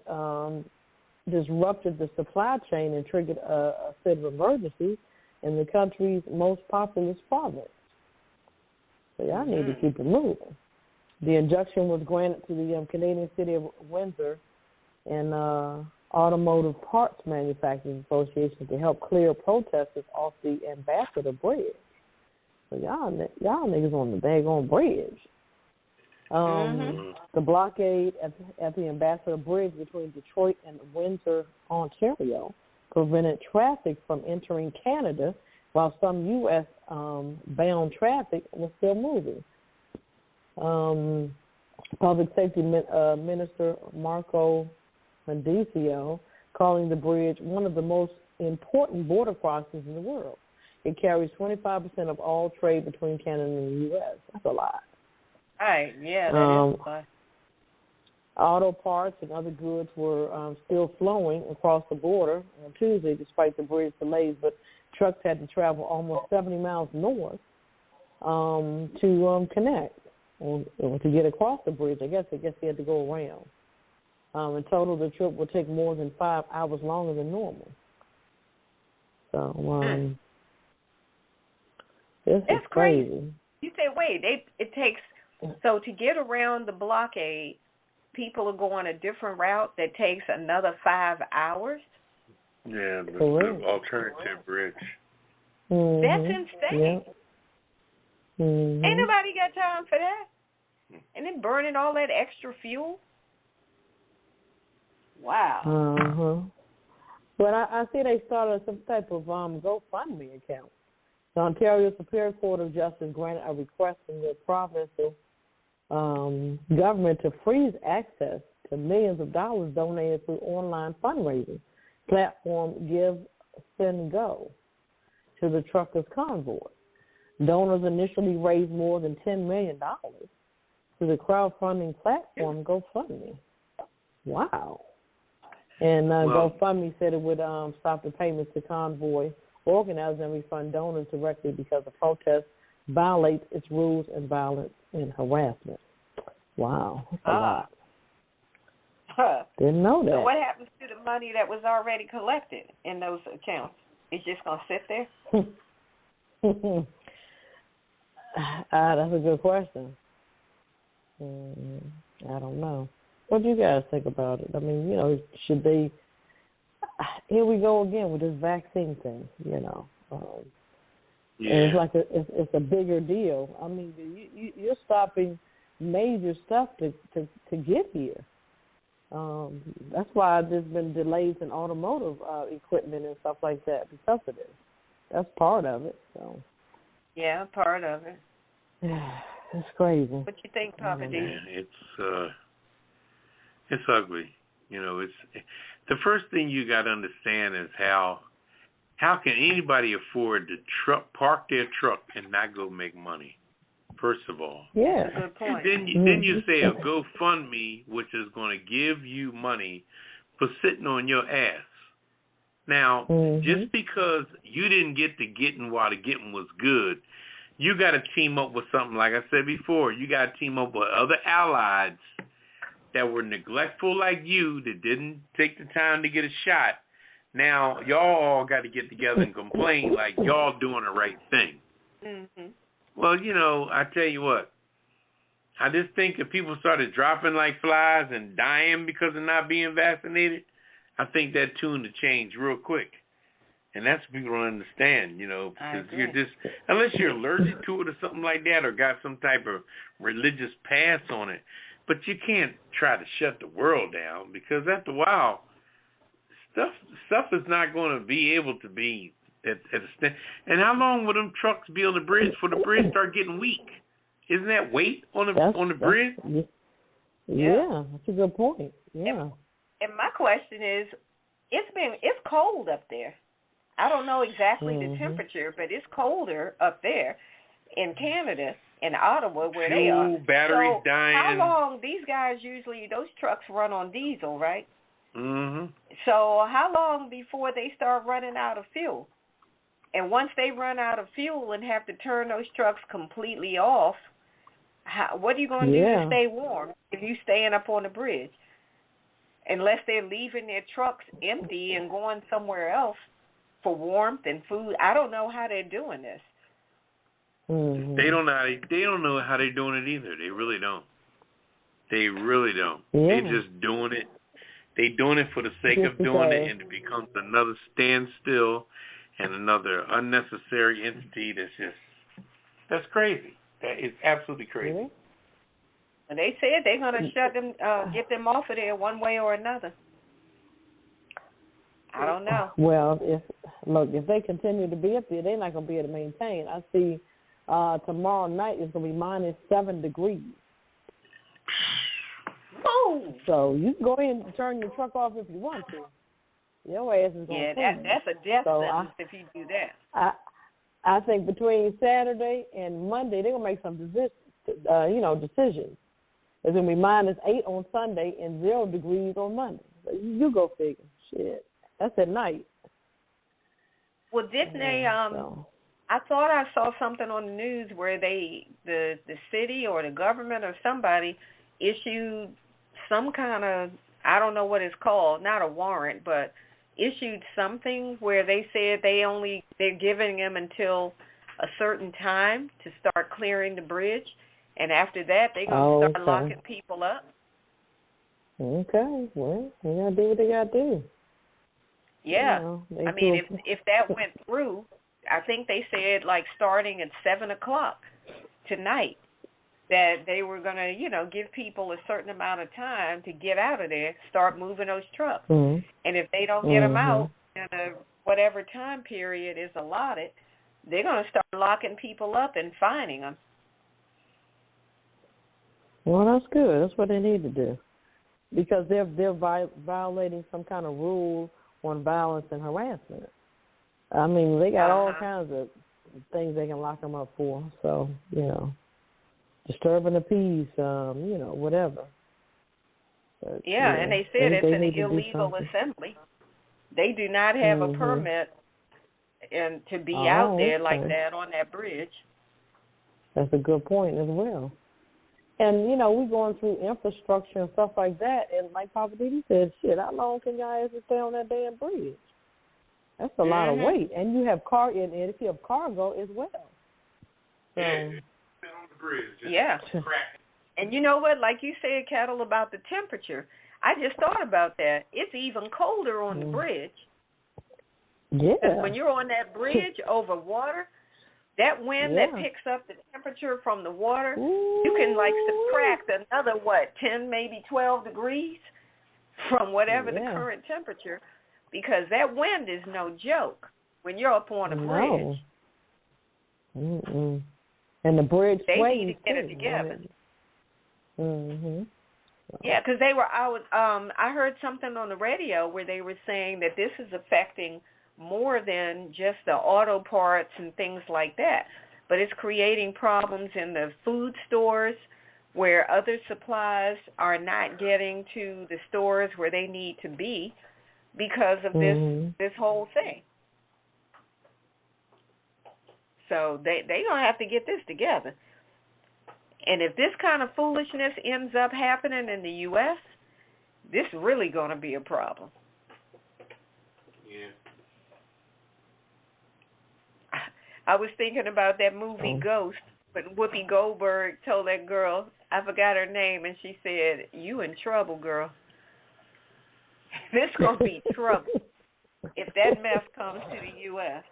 disrupted the supply chain and triggered a state of emergency in the country's most populous province. So y'all need to keep it moving. The injunction was granted to the Canadian city of Windsor and Automotive Parts Manufacturers Association to help clear protesters off the Ambassador Bridge. So y'all niggas on the daggone bridge. The blockade at the Ambassador Bridge between Detroit and Windsor, Ontario, prevented traffic from entering Canada, while some U.S. bound traffic was still moving. Public Safety Minister Marco Mendicio calling the bridge one of the most important border crossings in the world. It carries 25% of all trade between Canada and the U.S. That's a lot. Right, yeah, that is a lot. Auto parts and other goods were still flowing across the border on Tuesday despite the bridge delays, but trucks had to travel almost 70 miles north to connect or to get across the bridge. I guess they had to go around. In total, the trip will take more than 5 hours longer than normal. So this is crazy. You say, wait, it takes, so to get around the blockade, people are going a different route that takes another 5 hours? Yeah, the alternative bridge. That's insane. Yeah. Ain't nobody got time for that. And then burning all that extra fuel. Wow. But I see they started some type of GoFundMe account. The Ontario Superior Court of Justice granted a request from the provincial government to freeze access to millions of dollars donated through online fundraising platform Give, Send, Go to the truckers' convoy. Donors initially raised more than $10 million through the crowdfunding platform GoFundMe. Wow. And GoFundMe said it would stop the payments to convoy organizers and refund donors directly because the protest violates its rules and violence and harassment. Wow, that's a lot. Didn't know that. So what happens to the money that was already collected in those accounts? It's just going to sit there? That's a good question. I don't know. What do you guys think about it? I mean, should they? Here we go again with this vaccine thing. And it's like it's a bigger deal. I mean, you're stopping major stuff to get here. That's why there's been delays in automotive equipment and stuff like that because of this. That's part of it. So. Yeah, part of it. It's crazy. What you think, Poppa DD? It's ugly. You know, it's the first thing you got to understand is how can anybody afford to park their truck and not go make money? First of all, yeah, good point. Then you say a GoFundMe, which is going to give you money for sitting on your ass. Now, just because you didn't get the getting while the getting was good, you got to team up with something. Like I said before, you got to team up with other allies that were neglectful like you, that didn't take the time to get a shot. Now, y'all all got to get together and complain like y'all doing the right thing. Mm-hmm. Well, you know, I tell you what, I just think if people started dropping like flies and dying because of not being vaccinated, I think that tune to change real quick. And that's what people don't understand, you know, because you're just, unless you're allergic to it or something like that or got some type of religious pass on it, but you can't try to shut the world down, because after a while, stuff is not going to be able to be at a stand. And how long will them trucks be on the bridge before the bridge start getting weak? Isn't that weight on the bridge? Yeah, that's a good point. Yeah. And my question is, it's cold up there. I don't know exactly the temperature, but it's colder up there in Canada, in Ottawa, where they are. Batteries dying. How long, these guys usually, those trucks run on diesel, right? Mm-hmm. So how long before they start running out of fuel? And once they run out of fuel and have to turn those trucks completely off, what are you going to do to stay warm if you're staying up on the bridge? Unless they're leaving their trucks empty and going somewhere else for warmth and food. I don't know how they're doing this. Mm-hmm. They don't know how they're doing it either. They really don't. They really don't. Yeah. They're just doing it. They're doing it for the sake of doing it, and it becomes another standstill and another unnecessary entity that's crazy. That is absolutely crazy. Really? And they said they're going to get them off of there one way or another. I don't know. Well, if they continue to be up there, they're not going to be able to maintain. I see tomorrow night it's going to be -7 degrees. Whoa! So you can go ahead and turn your truck off if you want to. Your ass is going to that's a death sentence if you do that. I think between Saturday and Monday they're going to make some decisions. It's going to be -8 on Sunday and 0 degrees on Monday. So you go figure. Shit. That's at night. Well, didn't they, I thought I saw something on the news where the city or the government or somebody issued some kind of, I don't know what it's called, not a warrant, but issued something where they said they're giving them until a certain time to start clearing the bridge, and after that they're going to start locking people up. Okay, well, they got to do what they got to do. Yeah, you know, I mean, if that went through, I think they said like starting at 7:00 tonight that they were going to, give people a certain amount of time to get out of there, start moving those trucks. Mm-hmm. And if they don't get them out in whatever time period is allotted, they're going to start locking people up and fining them. Well, that's good. That's what they need to do, because they're violating some kind of rule on violence and harassment. I mean, they got all kinds of things they can lock them up for. So, disturbing the peace, whatever. But, and they said it's an illegal assembly. They do not have a permit and to be out there like that on that bridge. That's a good point as well. And, we're going through infrastructure and stuff like that, and like Poppa DD said, shit, how long can y'all stay on that damn bridge? That's a lot of weight. And you have and if you have cargo as well. So, on the bridge. Yeah. And you know what, like you said, Ketel, about the temperature, I just thought about that. It's even colder on the bridge. Yeah. Because when you're on that bridge over water, that wind that picks up the temperature from the water, you can subtract another 10, maybe 12 degrees from whatever the current temperature, because that wind is no joke when you're up on a bridge. And the bridge they sways need to get it too, together. Right? Yeah, because I heard something on the radio where they were saying that this is affecting more than just the auto parts and things like that, but it's creating problems in the food stores where other supplies are not getting to the stores where they need to be because of this whole thing. So they gonna have to get this together. And if this kind of foolishness ends up happening in the U.S., this is really gonna be a problem. Yeah. I was thinking about that movie Ghost, but Whoopi Goldberg told that girl, I forgot her name, and she said, "You in trouble, girl. This gonna be trouble if that mess comes to the U.S."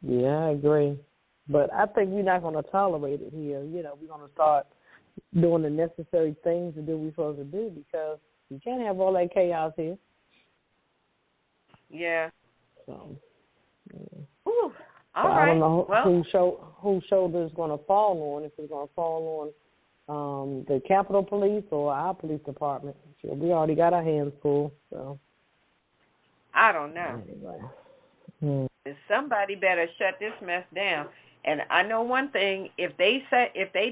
Yeah, I agree. But I think we're not going to tolerate it here. You know, we're going to start doing the necessary things to do what we're supposed to do because you can't have all that chaos here. Yeah. So, Ooh, all right. I don't know whose shoulder is going to fall on, if it's going to fall on the Capitol Police or our police department. So we already got our hands full. So I don't know. Anyway. Somebody better shut this mess down. And I know one thing, if they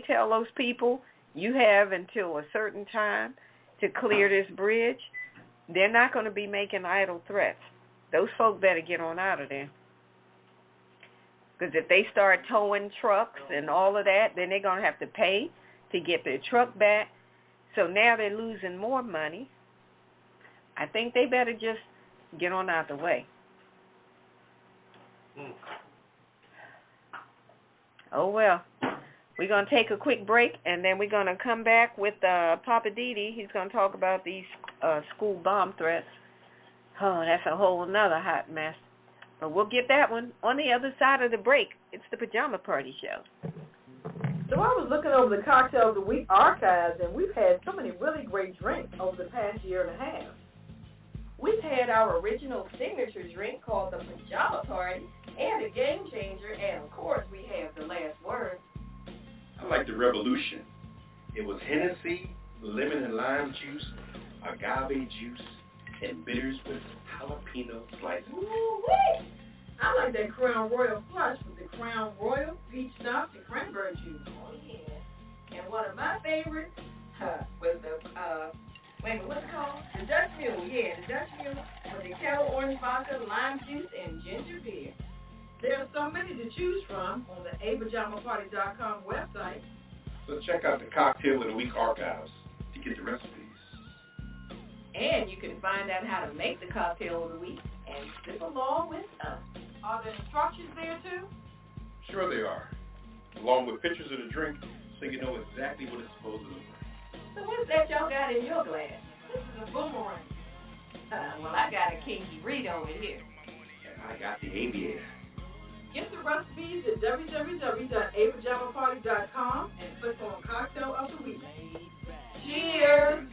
tell those people you have until a certain time to clear this bridge, they're not going to be making idle threats. Those folk better get on out of there. Because if they start towing trucks and all of that, then they're going to have to pay to get their truck back. So now they're losing more money. I think they better just get on out the way. Oh, well, we're going to take a quick break, and then we're going to come back with Poppa DD. He's going to talk about these school bomb threats. Oh, that's a whole nother hot mess. But we'll get that one on the other side of the break. It's the Pajama Party Show. So I was looking over the Cocktail of the Week archives, and we've had so many really great drinks over the past year and a half. We've had our original signature drink called the Pajama Party, and a game changer, and of course we have the last word. I like the Revolution. It was Hennessy, lemon and lime juice, agave juice, and bitters with jalapeno slices. Ooh-wee! I like that Crown Royal Flush with the Crown Royal, peach schnapps, and cranberry juice. Oh yeah. And one of my favorites was the what's it called? The Dutch Mule. Yeah, the Dutch Mule with the Ketel orange vodka, lime juice, and ginger beer. There are so many to choose from on the apajamaparty.com website. So check out the Cocktail of the Week archives to get the recipes. And you can find out how to make the Cocktail of the Week and sip along with us. Are there instructions there too? Sure they are, along with pictures of the drink so you know exactly what it's supposed to look like. So what's that y'all got in your glass? This is a boomerang. Well, I got a Kinky Reed over here. And I got the Aviator. Get the recipes at www.apajamaparty.com and click on Cocktail of the Week. Cheers!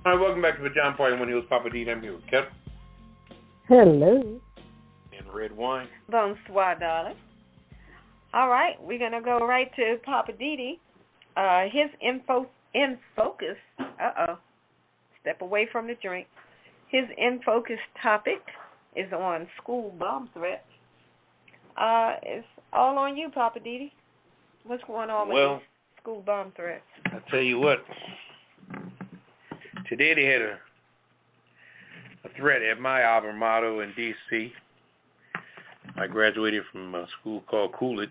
All right, welcome back to Pajama Party. When he was Poppa DD, I'm here with Ketel. Hello. And Redwine. Bonsoir, darling. All right, we're going to go right to Poppa DD. His in focus, step away from the drink. His in focus topic is on school bomb threats. It's all on you, Poppa DD. What's going on with these school bomb threats? I'll tell you what. Today they had a threat at my alma mater in D.C. I graduated from a school called Coolidge,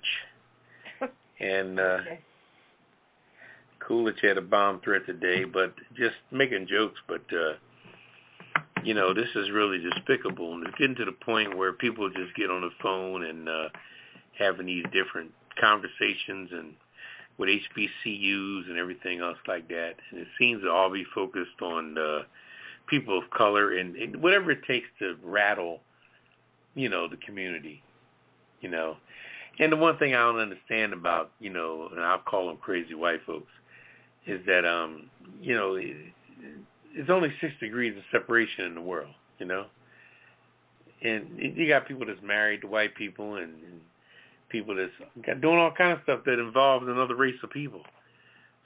and Coolidge had a bomb threat today, but just making jokes, but, you know, this is really despicable, and it's getting to the point where people just get on the phone and having these different conversations and with HBCUs and everything else like that, and it seems to all be focused on people of color and whatever it takes to rattle, you know, the community, you know. And the one thing I don't understand about, you know, and I'll call them crazy white folks, is that, it's only 6 degrees of separation in the world, And you got people that's married to white people and people that's doing all kinds of stuff that involves another race of people.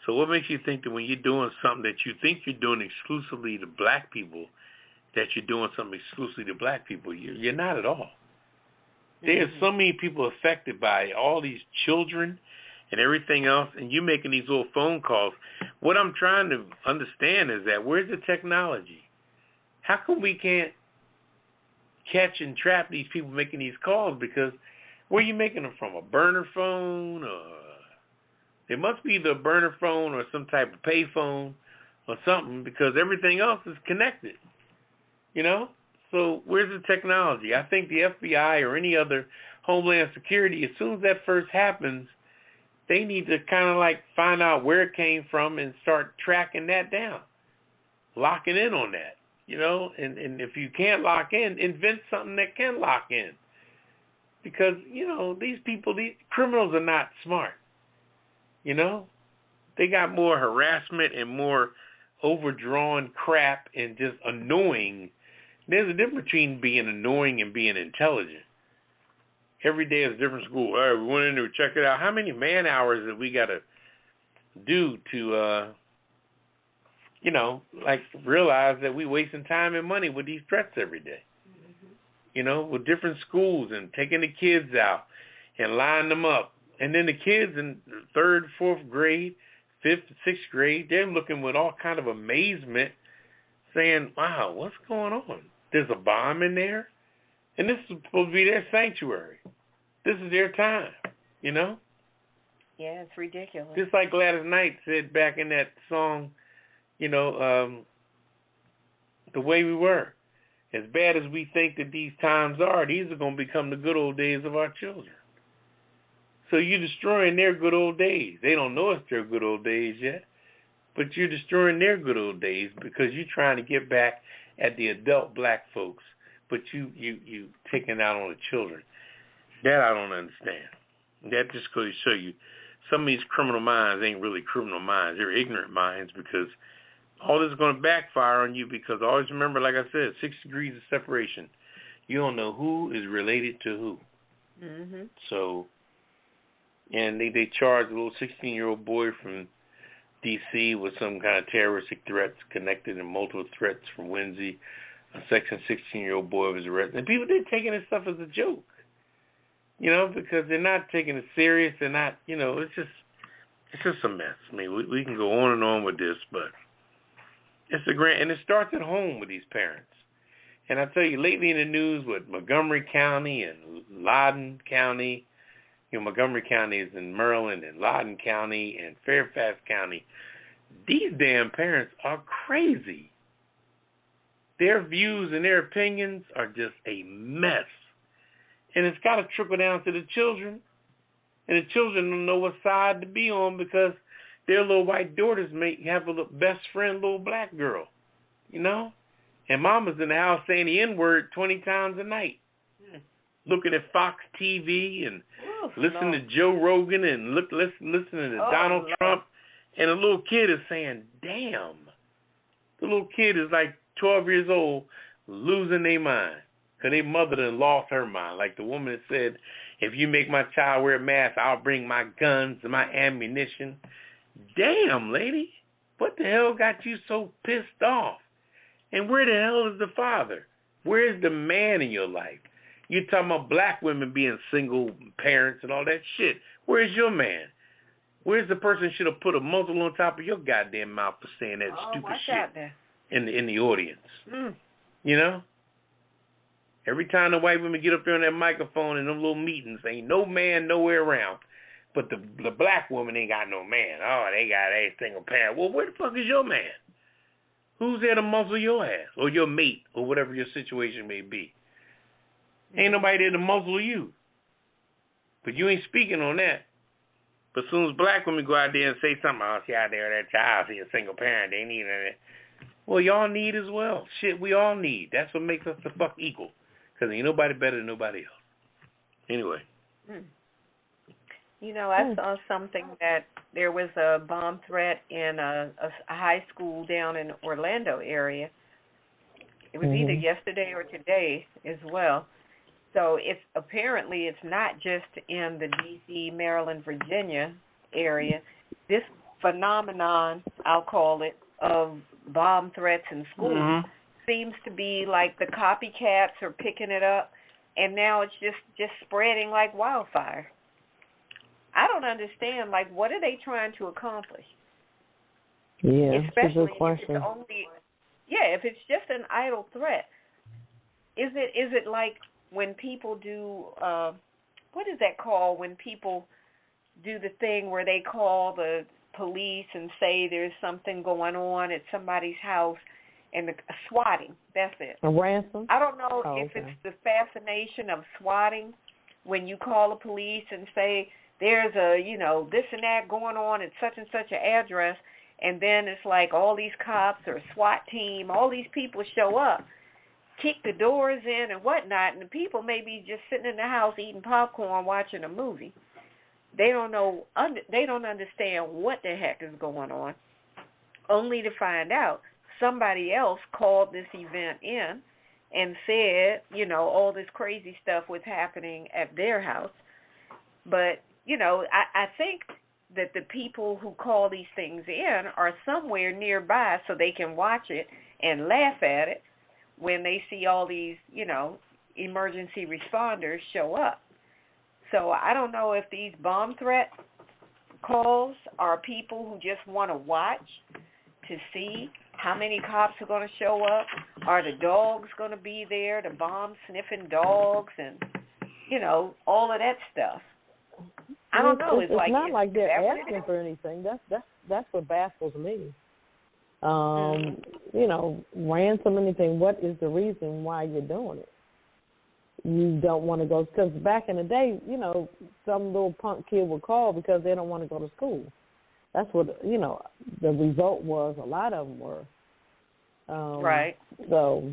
So what makes you think that when you're doing something that you think you're doing exclusively to black people, that you're doing something exclusively to black people? You're not at all. There's so many people affected by all these children and everything else, and you making these little phone calls. What I'm trying to understand is that where's the technology? How come we can't catch and trap these people making these calls? Because where are you making them from? A burner phone? Or it must be the burner phone or some type of pay phone or something, because everything else is connected. So where's the technology? I think the FBI or any other Homeland Security, as soon as that first happens, they need to kind of like find out where it came from and start tracking that down, locking in on that, and if you can't lock in, invent something that can lock in. Because, these criminals are not smart, They got more harassment and more overdrawn crap and just annoying. There's a difference between being annoying and being intelligent. Every day is a different school. All right, we went in there to check it out. How many man hours have we got to do to, realize that we wasting time and money with these threats every day? With different schools and taking the kids out and lining them up. And then the kids in 3rd, 4th grade, 5th, 6th grade, they're looking with all kind of amazement saying, wow, what's going on? There's a bomb in there? And this is supposed to be their sanctuary. This is their time, Yeah, it's ridiculous. Just like Gladys Knight said back in that song, The Way We Were. As bad as we think that these times are, these are going to become the good old days of our children. So you're destroying their good old days. They don't know it's their good old days yet, but you're destroying their good old days because you're trying to get back at the adult black folks, but you taking out on the children. That I don't understand. That just goes to show you some of these criminal minds ain't really criminal minds. They're ignorant minds, because all this is going to backfire on you, because always remember, like I said, 6 degrees of separation. You don't know who is related to who. Mm-hmm. So, and they charged a little 16-year-old boy from D.C. with some kind of terroristic threats connected and multiple threats from Windsor. A Section 16-year-old boy was arrested. And people, they're taking this stuff as a joke. Because they're not taking it serious. They're not, it's just a mess. I mean, we can go on and on with this, but it's and it starts at home with these parents. And I tell you, lately in the news with Montgomery County and Loudoun County, Montgomery County is in Maryland, and Loudoun County and Fairfax County, these damn parents are crazy. Their views and their opinions are just a mess. And it's got to trickle down to the children. And the children don't know what side to be on, because their little white daughters may have a little best friend, little black girl, And mama's in the house saying the N-word 20 times a night. Looking at Fox TV and listening to Joe Rogan and listening to Donald Trump. And the little kid is saying, damn. The little kid is like 12 years old, losing their mind. Because their mother done lost her mind. Like the woman that said, if you make my child wear a mask, I'll bring my guns and my ammunition. Damn, lady. What the hell got you so pissed off? And where the hell is the father? Where's the man in your life? You're talking about black women being single parents and all that shit. Where's your man? Where's the person who should have put a muzzle on top of your goddamn mouth for saying that stupid shit in the audience? Every time the white women get up there on that microphone in them little meetings, ain't no man nowhere around. But the black woman ain't got no man. Oh, they got a single parent. Well, where the fuck is your man? Who's there to muzzle your ass? Or your mate, or whatever your situation may be. Ain't nobody there to muzzle you. But you ain't speaking on that. But as soon as black women go out there and say something, oh, see out there that child, see a single parent, they need it. Well, y'all need as well. Shit, we all need. That's what makes us the fuck equal. Because ain't nobody better than nobody else. Anyway. I saw something that there was a bomb threat in a high school down in Orlando area. It was either yesterday or today as well. So apparently it's not just in the D.C., Maryland, Virginia area. This phenomenon, I'll call it, of bomb threats in schools seems to be like the copycats are picking it up, and now it's just spreading like wildfire. I don't understand, like, what are they trying to accomplish? Yeah, especially that's a good question. If it's just an idle threat, is it like when people do, what is that called, when people do the thing where they call the police and say there's something going on at somebody's house, and swatting, that's it. A ransom? I don't know if it's the fascination of swatting, when you call the police and say there's a, this and that going on at such and such an address, and then it's like all these cops or SWAT team, all these people show up, kick the doors in and whatnot, and the people may be just sitting in the house eating popcorn, watching a movie. They don't know, they don't understand what the heck is going on, only to find out somebody else called this event in and said, all this crazy stuff was happening at their house. But, I think that the people who call these things in are somewhere nearby so they can watch it and laugh at it when they see all these, emergency responders show up. So I don't know if these bomb threat calls are people who just want to watch to see how many cops are going to show up. Are the dogs going to be there, the bomb-sniffing dogs, and, all of that stuff. I don't know. It's not like they're asking for anything. That's what baffles me. Ransom anything. What is the reason why you're doing it? You don't want to go, because back in the day, some little punk kid would call because they don't want to go to school. That's what, the result was. A lot of them were. Right. So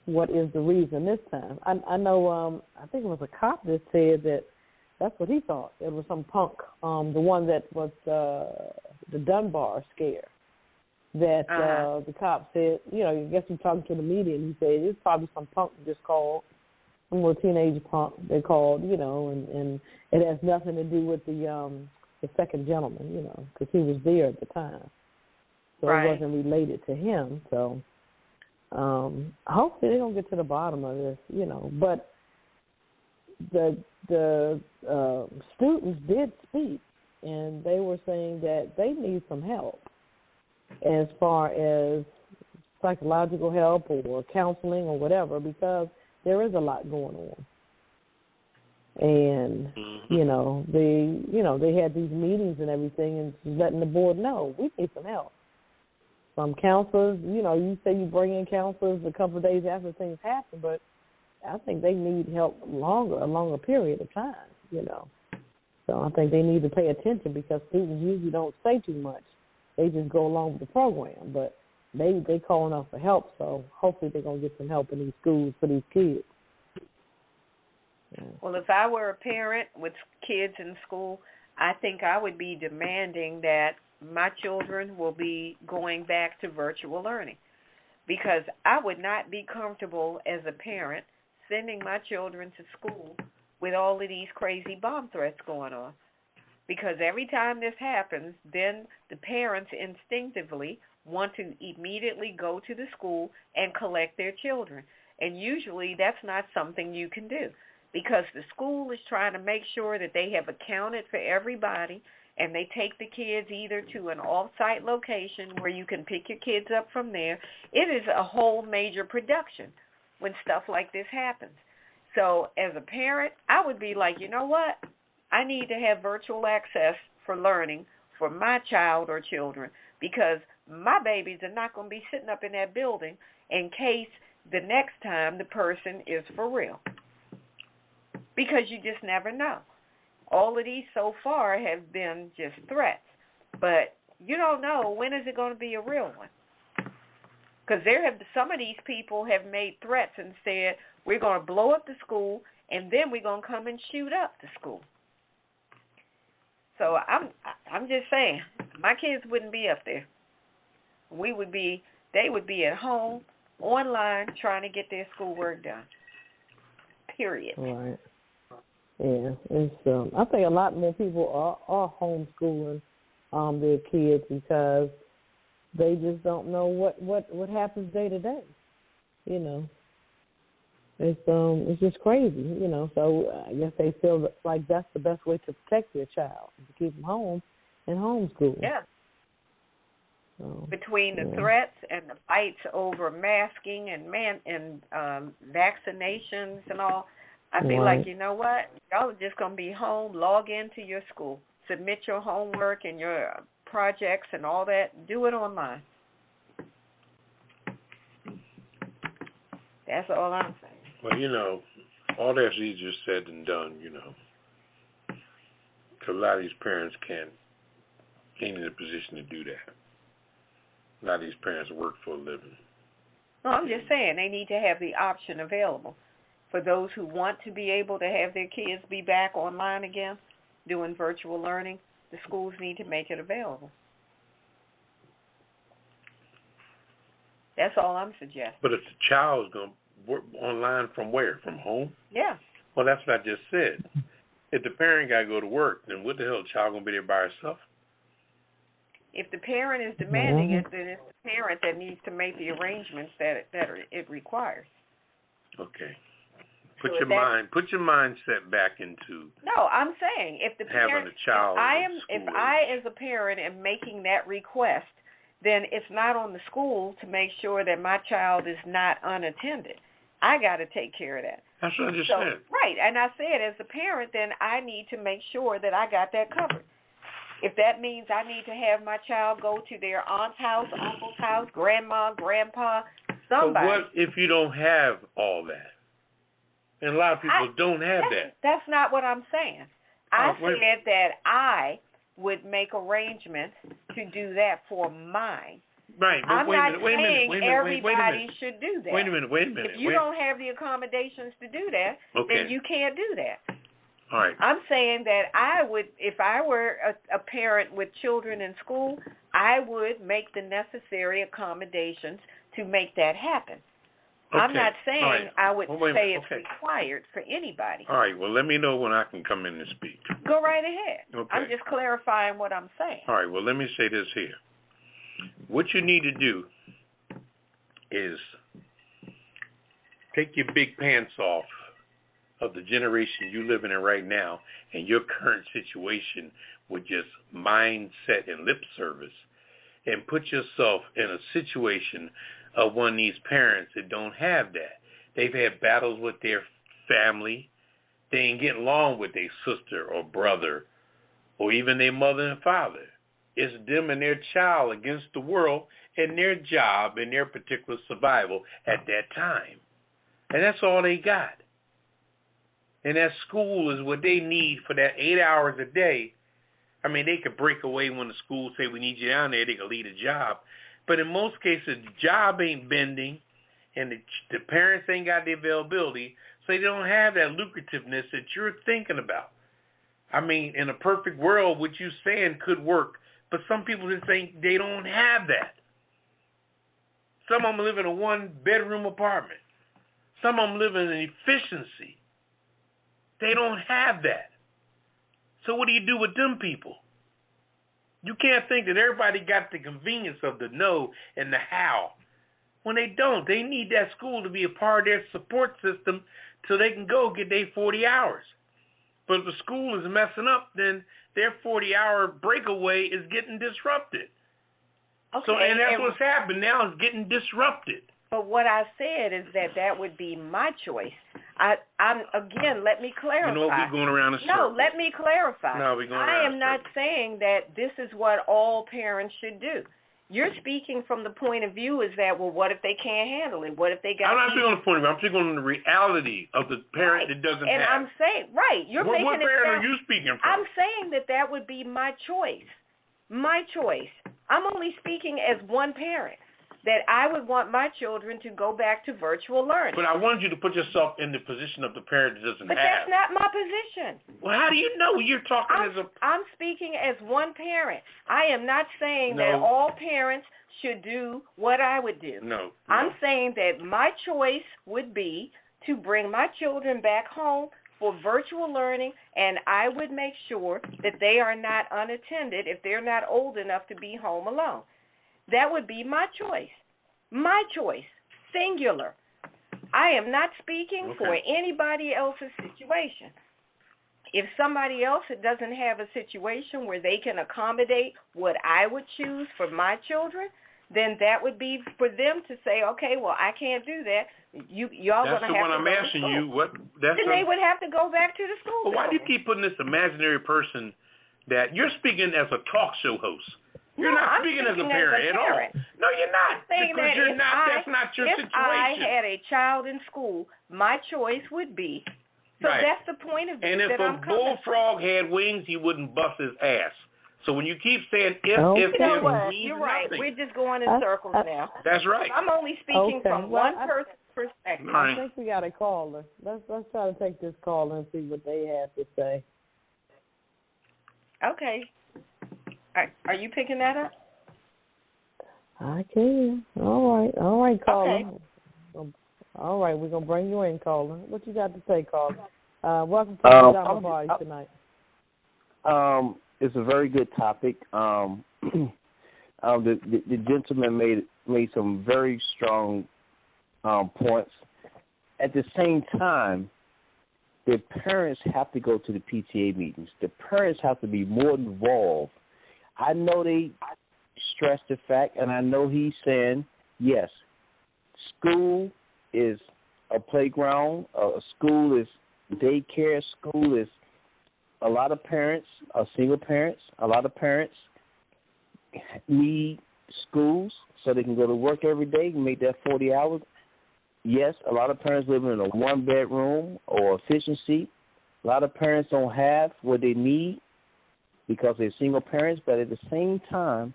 what is the reason this time? I know, I think it was a cop that said that that's what he thought. It was some punk, the one that was the Dunbar scare, that the cop said, I guess he's talking to the media, and he said it's probably some punk that just called, some little teenage punk they called, and it has nothing to do with the second gentleman, because he was there at the time. So It wasn't related to him. So hopefully they don't get to the bottom of this, But the students did speak, and they were saying that they need some help as far as psychological help or counseling or whatever, because there is a lot going on. And, they had these meetings and everything, and letting the board know, we need some help. Some counselors, you say you bring in counselors a couple of days after things happen, but I think they need help a longer period of time, So I think they need to pay attention, because students usually don't say too much. They just go along with the program, but they calling out for help, so hopefully they're going to get some help in these schools for these kids. Yeah. Well, if I were a parent with kids in school, I think I would be demanding that my children will be going back to virtual learning, because I would not be comfortable as a parent sending my children to school with all of these crazy bomb threats going on. Because every time this happens, then the parents instinctively want to immediately go to the school and collect their children. And usually that's not something you can do, because the school is trying to make sure that they have accounted for everybody, and they take the kids either to an off-site location where you can pick your kids up from there. It is a whole major production when stuff like this happens. So as a parent, I would be like, you know what? I need to have virtual access for learning for my child or children, because my babies are not going to be sitting up in that building in case the next time the person is for real. Because you just never know. All of these so far have been just threats. But you don't know, when is it going to be a real one? Because some of these people have made threats and said, we're going to blow up the school, and then we're going to come and shoot up the school. So I'm just saying, my kids wouldn't be up there. They would be at home, online, trying to get their schoolwork done. Period. Right. Yeah, it's. I think a lot more people are homeschooling their kids because they just don't know what happens day to day. You know, it's just crazy. You know, so I guess they feel like that's the best way to protect their child, to keep them home and homeschool. Yeah. So, between the threats and the fights over masking and vaccinations and all, I feel like, you know what? Y'all are just going to be home, log into your school, submit your homework and your projects and all that. Do it online. That's all I'm saying. Well, you know, all that's easier said than done, you know. Because a lot of these parents ain't in a position to do that. A lot of these parents work for a living. No, I'm just saying they need to have the option available. For those who want to be able to have their kids be back online again, doing virtual learning, the schools need to make it available. That's all I'm suggesting. But if the child is going to work online from where? From home? Yeah. Well, that's what I just said. If the parent got to go to work, then what the hell, the child going to be there by herself? If the parent is demanding it, then it's the parent that needs to make the arrangements that it requires. Okay. Put your mindset back into. No, I'm saying if the parent, having a child. If I as a parent am making that request, then it's not on the school to make sure that my child is not unattended. I got to take care of that. That's what I just said. Right, and I said as a parent, then I need to make sure that I got that covered. If that means I need to have my child go to their aunt's house, uncle's house, grandma, grandpa, somebody. But what if you don't have all that? And a lot of people don't have that. That's not what I'm saying. I said that I would make arrangements to do that for mine. Right, but I'm wait not a minute. everybody should do that. Wait a minute. If you don't have the accommodations to do that, then you can't do that. All right. I'm saying that I would, if I were a parent with children in school, I would make the necessary accommodations to make that happen. Okay. I'm not saying I would say it's required for anybody. All right. Well, let me know when I can come in and speak. Go right ahead. Okay. I'm just clarifying what I'm saying. All right. Well, let me say this here. What you need to do is take your big pants off of the generation you living in right now and your current situation with just mindset and lip service, and put yourself in a situation of one of these parents that don't have that. They've had battles with their family. They ain't getting along with their sister or brother or even their mother and father. It's them and their child against the world and their job and their particular survival at that time. And that's all they got. And that school is what they need for that 8 hours a day. I mean, they could break away when the school say we need you down there. They could leave a job. But in most cases, the job ain't bending, and the parents ain't got the availability, so they don't have that lucrativeness that you're thinking about. I mean, in a perfect world, what you're saying could work, but some people just think they don't have that. Some of them live in a one-bedroom apartment. Some of them live in efficiency. They don't have that. So what do you do with them people? You can't think that everybody got the convenience of the no and the how. When they don't, they need that school to be a part of their support system so they can go get their 40 hours. But if the school is messing up, then their 40-hour breakaway is getting disrupted. Okay, And that's what's happened now, is getting disrupted. But what I said is that would be my choice. Again, let me clarify. You know, we're going around in circles. No, let me clarify. No, we're going around I am not saying that this is what all parents should do. You're speaking from the point of view is that, well, what if they can't handle it? What if they got... I'm not speaking on the point of view. I'm speaking on the reality of the parent that doesn't have. And I'm saying, you're making what parent are you speaking from? I'm saying that would be my choice. My choice. I'm only speaking as one parent. that I would want my children to go back to virtual learning. But I wanted you to put yourself in the position of the parent that doesn't But have. that's not my position. Well, how do you know? You're talking I'm speaking as one parent. I am not saying that all parents should do what I would do. No. I'm saying that my choice would be to bring my children back home for virtual learning, and I would make sure that they are not unattended if they're not old enough to be home alone. That would be my choice. My choice, singular. I am not speaking for anybody else's situation. If somebody else doesn't have a situation where they can accommodate what I would choose for my children, then that would be for them to say, okay, well, I can't do that. Y'all going to have to go to school. That's the one I'm asking you. Then they would have to go back to the school. Well, why do you keep putting this imaginary person that you're speaking as a talk show host? You're not speaking as a parent at all. No, you're not. Because you're not. That's not your situation. If I had a child in school, my choice would be. So that's the point of view. And if a bullfrog had wings, he wouldn't bust his ass. So when you keep saying if, you're right. Nothing. We're just going in circles now. That's right. I'm only speaking from one person's perspective. I think we got a caller. Let's try to take this call and see what they have to say. Okay. Are you picking that up? I can. All right, caller. Okay. All right, we're gonna bring you in, caller. What you got to say, caller? Welcome to the Pajama Party tonight. It's a very good topic. The gentleman made some very strong points. At the same time, the parents have to go to the PTA meetings. The parents have to be more involved. I know they stress the fact, and I know he's saying, yes, school is a playground, school is daycare, school is a lot of parents are single parents. A lot of parents need schools so they can go to work every day and make that 40 hours. Yes, a lot of parents live in a one-bedroom or efficiency. A lot of parents don't have what they need because they're single parents, but at the same time,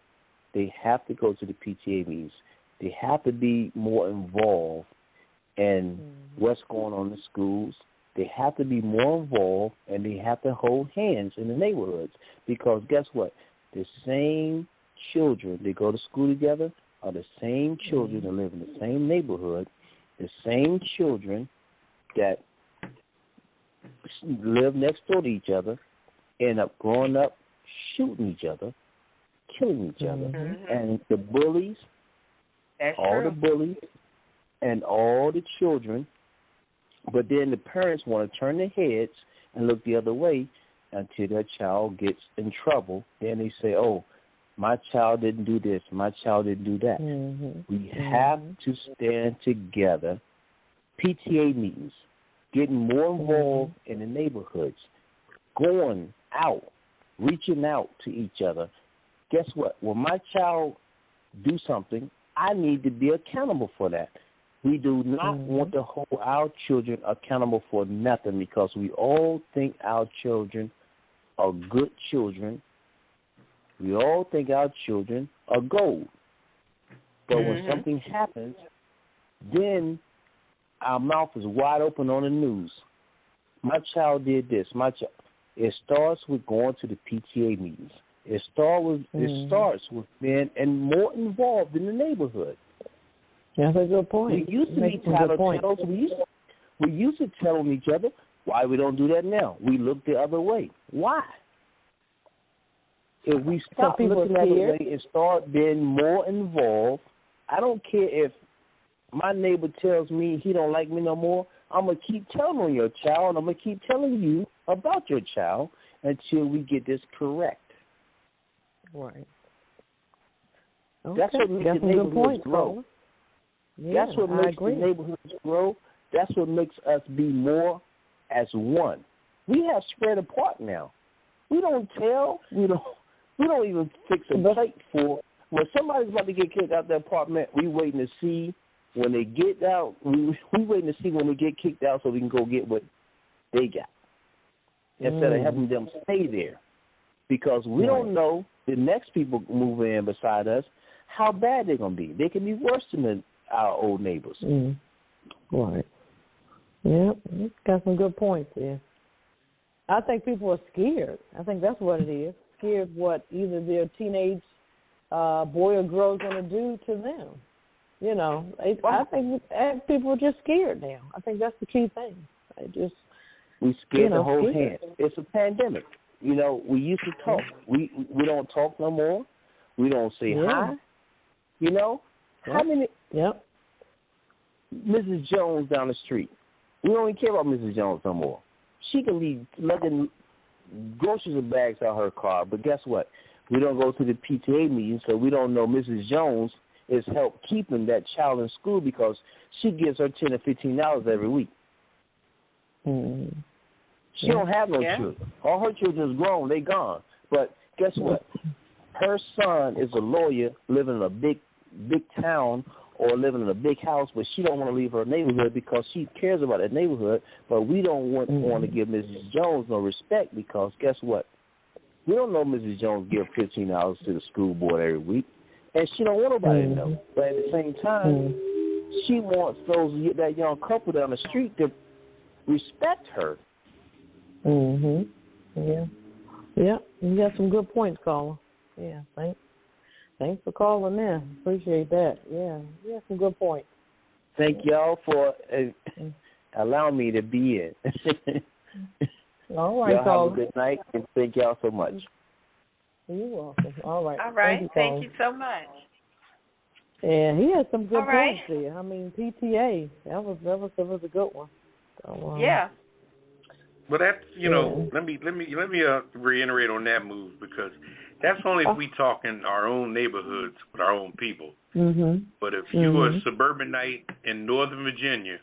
they have to go to the PTA meetings. They have to be more involved in what's going on in the schools. They have to be more involved, and they have to hold hands in the neighborhoods because guess what? The same children that go to school together are the same children that live in the same neighborhood, the same children that live next door to each other, end up growing up shooting each other, killing each other. And the bullies, the bullies, and all the children. But then the parents want to turn their heads and look the other way until their child gets in trouble. Then they say, oh, my child didn't do this, my child didn't do that. We have to stand together. PTA meetings, getting more involved in the neighborhoods, going out, reaching out to each other. Guess what? When my child do something, I need to be accountable for that. We do not want to hold our children accountable for nothing because we all think our children are good children. We all think our children are gold. But when something happens, then our mouth is wide open on the news. My child did this. It starts with going to the PTA meetings. It starts with being and more involved in the neighborhood. That's a good point. We used to be tattletales. We used to tell on each other. Why we don't do that now? We look the other way. Why? If we stop looking the other way and start being more involved, I don't care if my neighbor tells me he don't like me no more. I'm going to keep telling on your child. I'm going to keep telling you about your child until we get this correct. Right. Okay. That's what makes the neighborhoods grow. Yeah, that's what makes the neighborhoods grow. That's what makes us be more as one. We have spread apart now. We don't tell. We don't even fix a plate for when somebody's about to get kicked out of the apartment. We waiting to see when they get out. We waiting to see when they get kicked out so we can go get what they got instead of having them stay there because we don't know the next people moving in beside us how bad they're going to be. They can be worse than our old neighbors. Right. Yeah, got some good points there. I think people are scared. I think that's what it is. Scared what either their teenage boy or girl is going to do to them. You know, I think people are just scared now. I think that's the key thing. We scared to hold hands. It's a pandemic. You know, we used to talk. We don't talk no more. We don't say hi. You know, how many? Yep. Mrs. Jones down the street. We don't even care about Mrs. Jones no more. She can be lugging groceries and bags out her car, but guess what? We don't go to the PTA meeting, so we don't know Mrs. Jones is help keeping that child in school because she gives her $10 or $15 every week. She don't have no children. All her children is grown. They gone. But guess what? Her son is a lawyer living in a big town or living in a big house, but she don't want to leave her neighborhood because she cares about that neighborhood. But we don't want to give Mrs. Jones no respect because guess what? We don't know Mrs. Jones give $15 to the school board every week, and she don't want nobody to know. But at the same time, she wants that young couple down the street to respect her. Yeah. Yeah. You got some good points, caller. Yeah. Thanks for calling in. Appreciate that. Yeah. You got some good points. Thank y'all for allowing me to be in. All right, y'all caller. have a good night, and thank y'all so much. You're welcome. All right. All right. Thank you so much. Yeah, he had some good points there. I mean, PTA. That was a good one. So, yeah. But that's let me reiterate on that move because that's only if we talk in our own neighborhoods with our own people. But if you are a suburbanite in Northern Virginia,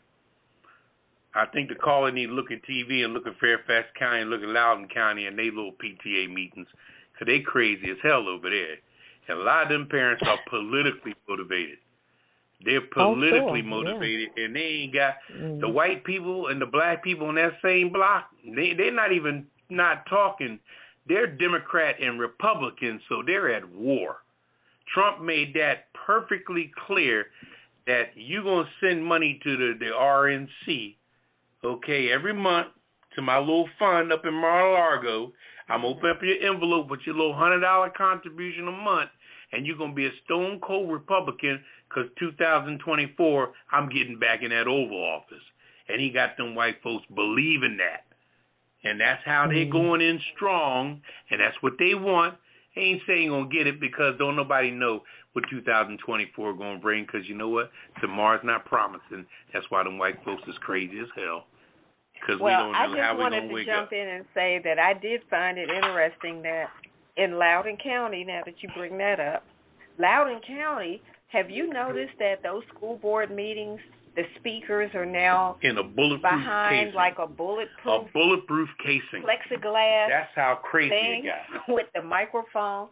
I think the caller need to look at TV and look at Fairfax County and look at Loudoun County and they little PTA meetings because they crazy as hell over there. And a lot of them parents are politically motivated. They're politically motivated, and they ain't got the white people and the black people in that same block. They're not even not talking. They're Democrat and Republican, so they're at war. Trump made that perfectly clear that you're going to send money to the RNC, okay, every month to my little fund up in Mar-a-Lago. I'm going to open up your envelope with your little $100 contribution a month, and you're going to be a stone cold Republican because 2024, I'm getting back in that Oval Office. And he got them white folks believing that. And that's how they're going in strong, and that's what they want. They ain't saying going to get it because don't nobody know what 2024 going to bring because you know what? Tomorrow's not promising. That's why them white folks is crazy as hell. Because we don't know how we're going to wake up. I just wanted to jump in and say that I did find it interesting that in Loudoun County, now that you bring that up, Loudoun County, have you noticed that those school board meetings, the speakers are now in a bulletproof behind casing. like a bulletproof casing. Plexiglass. That's how crazy thing it got. With the microphone.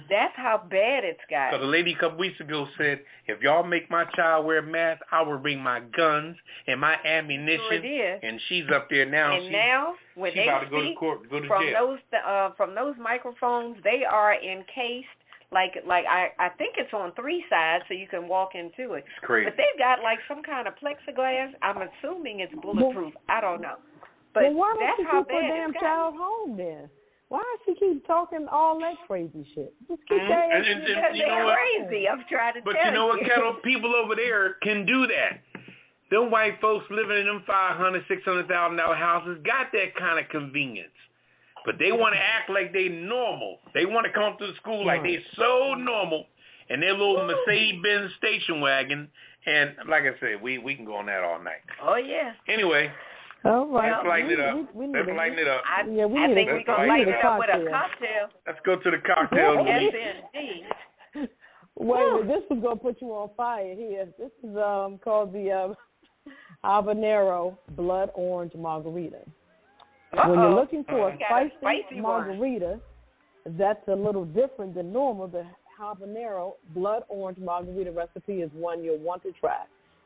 That's how bad it's got. So the lady a couple weeks ago said, if y'all make my child wear a mask, I will bring my guns and my ammunition. Sure did. And she's up there now. And now when she's they about to go speak to court, go to from jail. from those microphones, they are encased. Like I think it's on 3 sides so you can walk into it. It's crazy. But they've got like some kind of plexiglass. I'm assuming it's bulletproof. I don't know. But why don't that's she how keep her bad damn it's child home then? Why does she keep talking all that crazy shit? Just keep that and because you know they're crazy. I'm trying to tell you. But you know what, Ketel? People over there can do that. Them white folks living in them $500,000, $600,000 houses got that kind of convenience. But they want to act like they normal. They want to come to the school like they so normal and their little Mercedes-Benz station wagon. And like I said, we can go on that all night. Oh, yeah. Anyway, all right. Let's lighten it up. Let's lighten it up. I think we're going to lighten it up with a cocktail. Let's go to the cocktail. Yes, indeed. Wait, this is going to put you on fire here. This is called the Habanero Blood Orange Margarita. When you're looking for a spicy margarita that's a little different than normal, the habanero blood orange margarita recipe is one you'll want to try.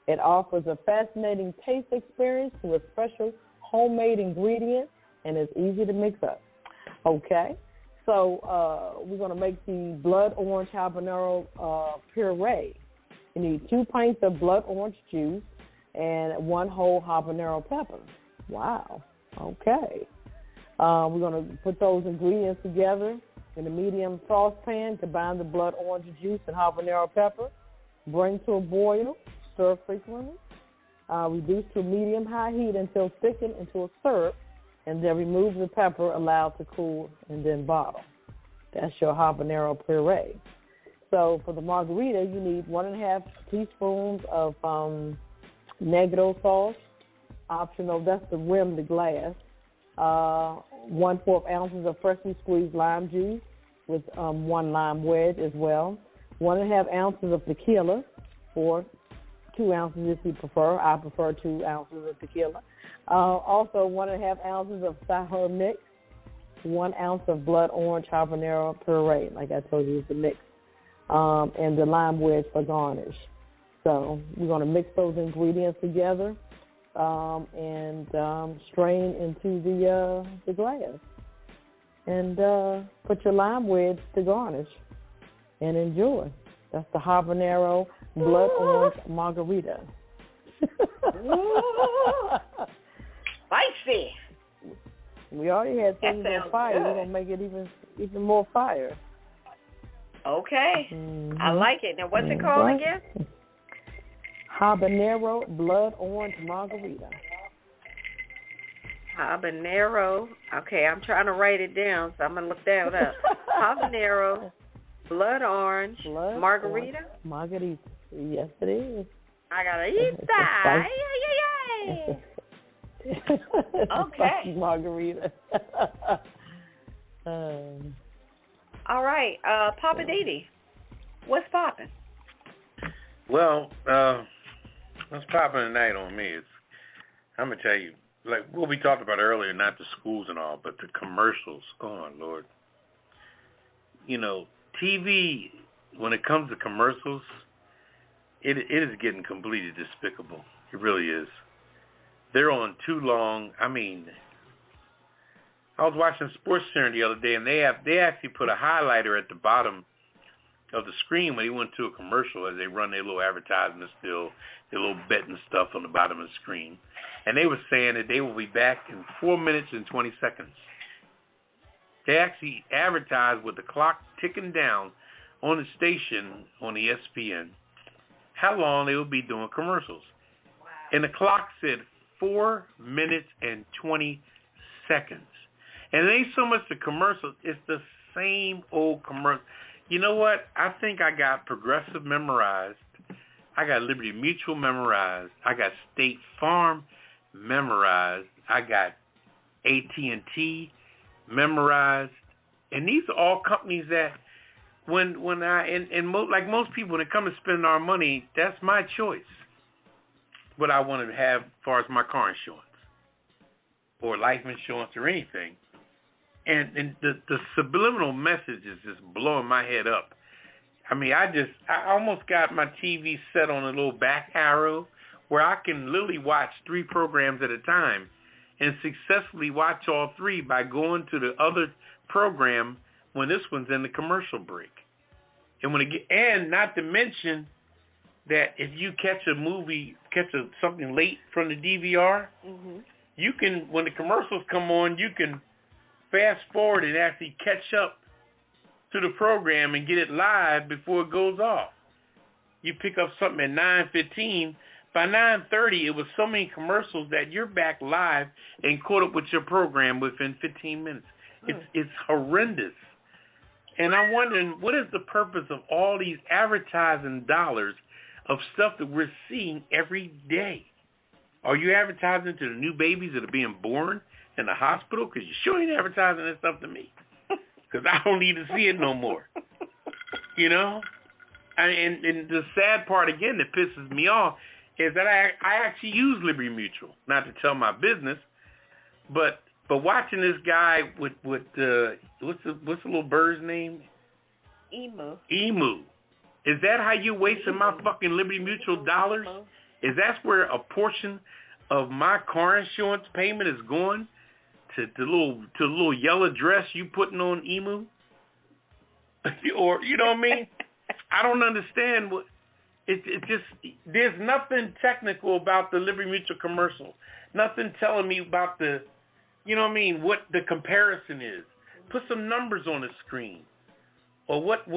It offers a fascinating taste experience with special homemade ingredients and is easy to mix up. Okay? So we're going to make the blood orange habanero puree. You need 2 pints of blood orange juice and 1 whole habanero pepper. Wow. Okay. We're going to put those ingredients together in a medium saucepan. Combine the blood orange juice and habanero pepper. Bring to a boil. Stir frequently. Reduce to medium-high heat until thickened into a syrup, and then remove the pepper, allow to cool, and then bottle. That's your habanero puree. So for the margarita, you need 1.5 teaspoons of negro sauce. Optional, that's the rim of the glass. 1/4 ounces of freshly squeezed lime juice with 1 lime wedge as well. 1.5 ounces of tequila, or 2 ounces if you prefer. I prefer 2 ounces of tequila. Also 1.5 ounces of sour mix. 1 ounce of blood orange habanero puree, like I told you, is the mix. And the lime wedge for garnish. So we're going to mix those ingredients together and strain into the glass. And put your lime wedge to garnish and enjoy. That's the habanero blood orange margarita. Spicy. We already had things on fire. We're going to make it even more fire. Okay. Mm-hmm. I like it. Now, what's it called again? Habanero blood orange margarita. Habanero. Okay, I'm trying to write it down, so I'm going to look that up. Habanero blood orange margarita. Orange margarita. Yes, it is. I got to eat that. Yay. Okay. Margarita. All right. Poppa DD, what's poppin'? Well, what's popping tonight on me is, I'm going to tell you, like what we talked about earlier, not the schools and all, but the commercials. Oh, Lord. You know, TV, when it comes to commercials, it is getting completely despicable. It really is. They're on too long. I mean, I was watching Sports Center the other day, and they actually put a highlighter at the bottom of the screen when they went to a commercial as they run their little advertisement still, their little betting stuff on the bottom of the screen. And they were saying that they will be back in 4 minutes and 20 seconds. They actually advertised with the clock ticking down on the station on ESPN how long they will be doing commercials. Wow. And the clock said 4 minutes and 20 seconds. And it ain't so much the commercials, it's the same old commercial. You know what? I think I got Progressive memorized. I got Liberty Mutual memorized. I got State Farm memorized. I got AT&T memorized. And these are all companies that like most people, when it comes to spending our money, that's my choice. What I want to have as far as my car insurance or life insurance or anything. And the subliminal message is just blowing my head up. I mean, I almost got my TV set on a little back arrow where I can literally watch 3 programs at a time and successfully watch all 3 by going to the other program when this one's in the commercial break. And not to mention that if you catch something late from the DVR, mm-hmm. you can, when the commercials come on, you can fast forward and actually catch up to the program and get it live before it goes off. You pick up something at 9:15. By 9:30, it was so many commercials that you're back live and caught up with your program within 15 minutes. It's horrendous. And I'm wondering, what is the purpose of all these advertising dollars of stuff that we're seeing every day? Are you advertising to the new babies that are being born in the hospital? Because you sure ain't advertising that stuff to me. Because I don't need to see it no more. You know? And the sad part, again, that pisses me off is that I actually use Liberty Mutual. Not to tell my business, but watching this guy with what's the little bird's name? Emu. Is that how you wasting my fucking Liberty Mutual dollars? Is that where a portion of my car insurance payment is going? To the little yellow dress you putting on Emu? or you know what I mean? I don't understand what it just. There's nothing technical about the Liberty Mutual commercial. Nothing telling me about the, you know what I mean? What the comparison is. Put some numbers on the screen, or what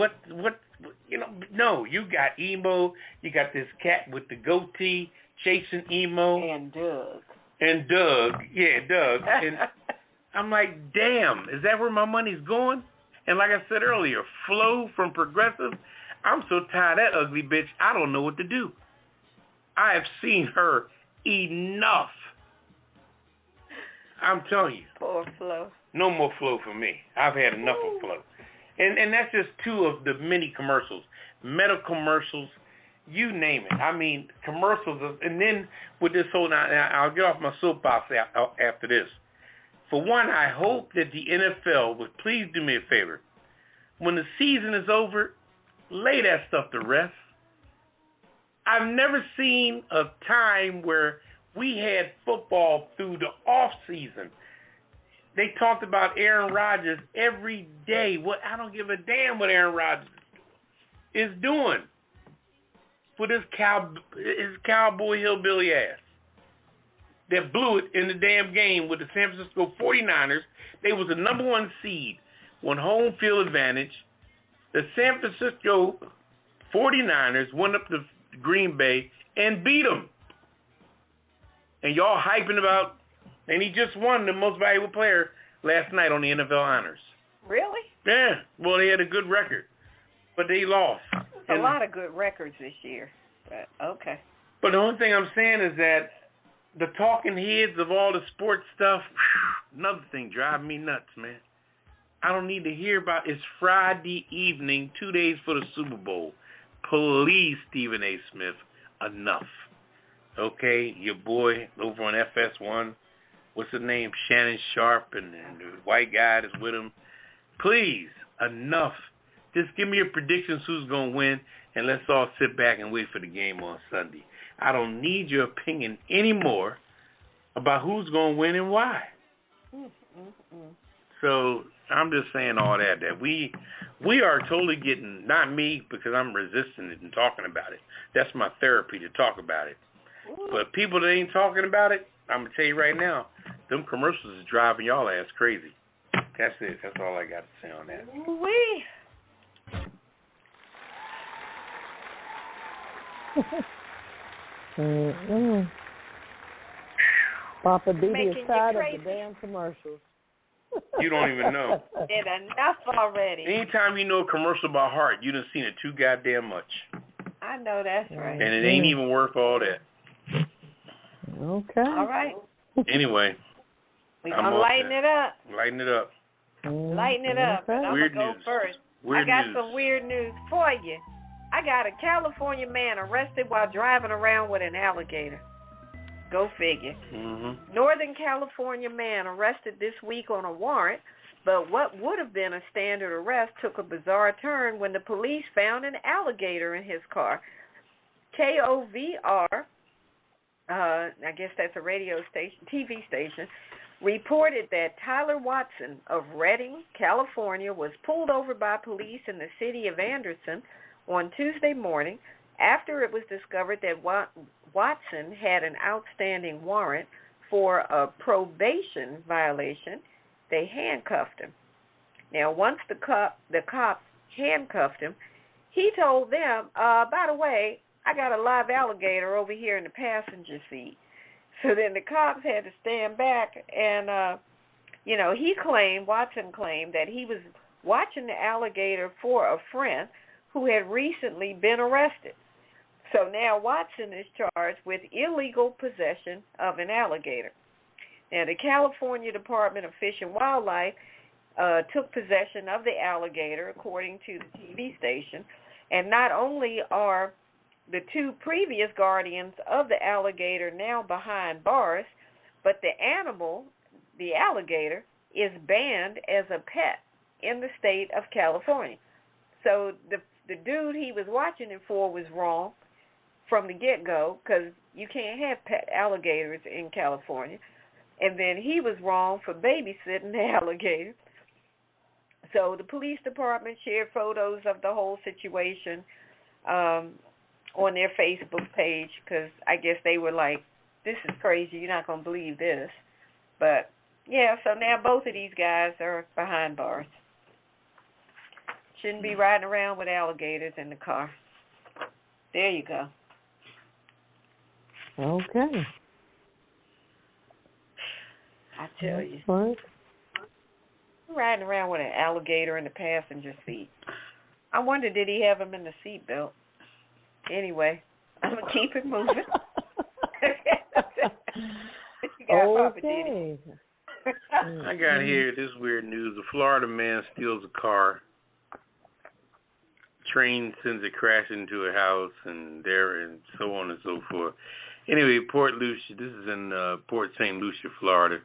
you know? No, you got emo. You got this cat with the goatee chasing emo and Doug. And Doug, yeah, Doug. And I'm like, damn, is that where my money's going? And like I said earlier, Flo from Progressive, I'm so tired of that ugly bitch, I don't know what to do. I have seen her enough. I'm telling you. Poor Flo. No more Flo for me. I've had enough of Flo. And that's just two of the many commercials. Medical commercials, you name it. I mean, commercials. And then with this whole, now I'll get off my soapbox after this. For one, I hope that the NFL would please do me a favor. When the season is over, lay that stuff to rest. I've never seen a time where we had football through the off season. They talked about Aaron Rodgers every day. What I don't give a damn what Aaron Rodgers is doing for this cowboy hillbilly ass that blew it in the damn game with the San Francisco 49ers. They was the number one seed, won home field advantage. The San Francisco 49ers went up to Green Bay and beat them. And y'all hyping about, and he just won the most valuable player last night on the NFL Honors. Really? Yeah. Well, they had a good record, but they lost. A lot of good records this year. But okay. But the only thing I'm saying is that the talking heads of all the sports stuff, another thing driving me nuts, man. I don't need to hear about it's Friday evening, 2 days for the Super Bowl. Please, Stephen A. Smith, enough. Okay, your boy over on FS1, what's his name? Shannon Sharp and the white guy that's with him. Please, enough. Just give me your predictions who's going to win, and let's all sit back and wait for the game on Sunday. I don't need your opinion anymore about who's going to win and why. So I'm just saying all that we are totally getting, not me because I'm resisting it and talking about it. That's my therapy to talk about it. But people that ain't talking about it, I'm going to tell you right now, them commercials is driving y'all ass crazy. That's it. That's all I got to say on that. Wee. Poppa DD is tired of the damn commercials. You don't even know. Did enough already. Anytime you know a commercial about heart, you done seen it too goddamn much. I know that's right. And it ain't even worth all that. Okay. All right. Anyway. We're going to lighten it up. Lighten it up. Lighten it up. Okay. I'm going to go first. I got some weird news for you. I got a California man arrested while driving around with an alligator. Go figure. Mm-hmm. Northern California man arrested this week on a warrant, but what would have been a standard arrest took a bizarre turn when the police found an alligator in his car. KOVR, I guess that's a radio station, TV station, reported that Tyler Watson of Redding, California, was pulled over by police in the city of Anderson on Tuesday morning after it was discovered that Watson had an outstanding warrant for a probation violation. They handcuffed him. Now, once the cops handcuffed him, he told them, by the way, I got a live alligator over here in the passenger seat. So then the cops had to stand back and, Watson claimed that he was watching the alligator for a friend who had recently been arrested. So now Watson is charged with illegal possession of an alligator. Now, the California Department of Fish and Wildlife took possession of the alligator, according to the TV station. And not only are the two previous guardians of the alligator now behind bars, but the animal, the alligator, is banned as a pet in the state of California. So the dude he was watching it for was wrong from the get-go, because you can't have pet alligators in California. And then he was wrong for babysitting the alligator. So the police department shared photos of the whole situation on their Facebook page because I guess they were like, this is crazy. You're not going to believe this. But, yeah, so now both of these guys are behind bars. Shouldn't be riding around with alligators in the car. There you go. Okay. I tell you. Right. Riding around with an alligator in the passenger seat. I wonder, did he have him in the seatbelt? Anyway, I'm going to keep it moving. What you got, Poppa DD? I got here this weird news. A Florida man steals a car. Train sends it crashing into a house, and so on and so forth. Anyway, Port Lucia. This is in Port St. Lucia, Florida.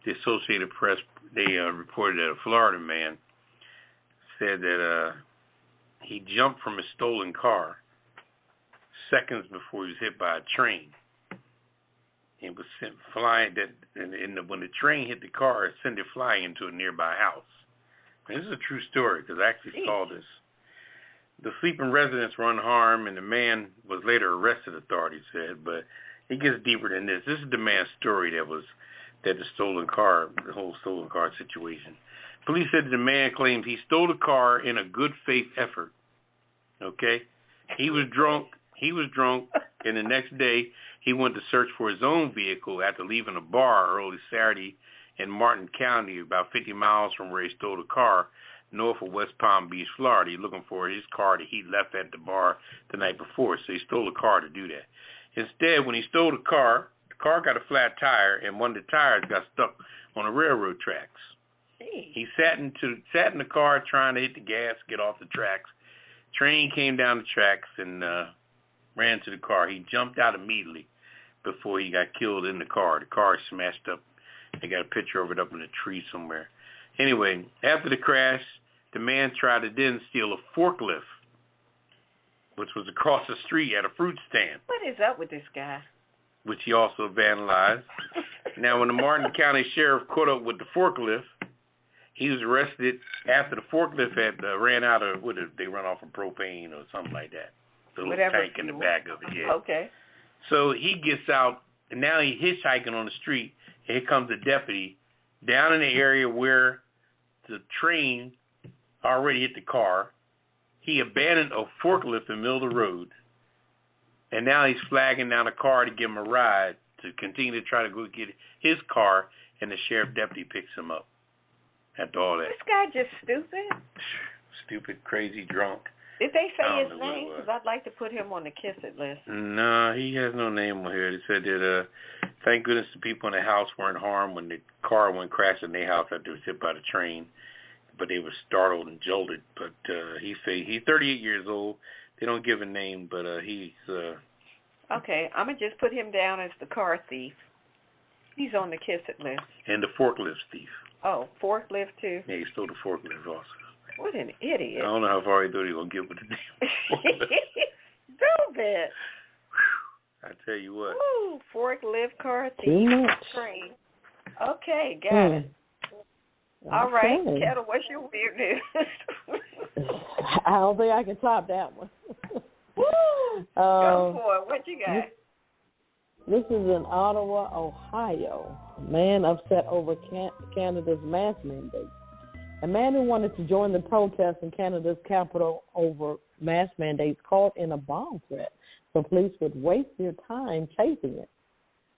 The Associated Press, they reported that a Florida man said that he jumped from a stolen car seconds before he was hit by a train. And was sent flying. When the train hit the car, it sent it flying into a nearby house. And this is a true story because I actually saw this. The sleeping residents were unharmed, and the man was later arrested, authorities said. But it gets deeper than this. This is the man's story that the whole stolen car situation. Police said that the man claimed he stole the car in a good faith effort. Okay? He was drunk, and the next day he went to search for his own vehicle after leaving a bar early Saturday in Martin County, about 50 miles from where he stole the car, north of West Palm Beach, Florida. He's looking for his car that he left at the bar the night before, so he stole the car to do that. Instead, when he stole the car got a flat tire, and one of the tires got stuck on the railroad tracks. He sat in the car trying to hit the gas, get off the tracks. Train came down the tracks and ran to the car. He jumped out immediately before he got killed in the car. The car smashed up. They got a picture of it up in a tree somewhere. Anyway, after the crash, the man tried to then steal a forklift, which was across the street at a fruit stand. What is up with this guy? Which he also vandalized. Now, when the Martin County Sheriff caught up with the forklift, he was arrested after the forklift had ran out of, they run off of propane or something like that. The little tank in the back of it, yeah. Okay. So he gets out, and now he's hitchhiking on the street. And here comes a deputy down in the area where the train already hit the car. He abandoned a forklift in the middle of the road, and now he's flagging down a car to give him a ride to continue to try to go get his car, and the sheriff deputy picks him up after all that. This guy just stupid? Stupid, crazy, drunk. Did they say his name? Because I'd like to put him on the kiss it list. No, he has no name on here. They said that, thank goodness the people in the house weren't harmed when the car went crashing in their house after it was hit by the train. But they were startled and jolted. But he's 38 years old. They don't give a name, but he's... Okay, I'm going to just put him down as the car thief. He's on the kiss it list. And the forklift thief. Oh, forklift too? Yeah, he stole the forklift also. What an idiot. I don't know how far he thought he was going to get with the damn forklift. Stupid. I tell you what. Ooh, forklift car thief. Train. Okay, got it. All right, Ketel, what's your weird news? I don't think I can top that one. Woo! Go for it. What you got? This is in Ottawa, Ohio. A man upset over Canada's mask mandate. A man who wanted to join the protest in Canada's capital over mask mandates called in a bomb threat, so police would waste their time chasing it.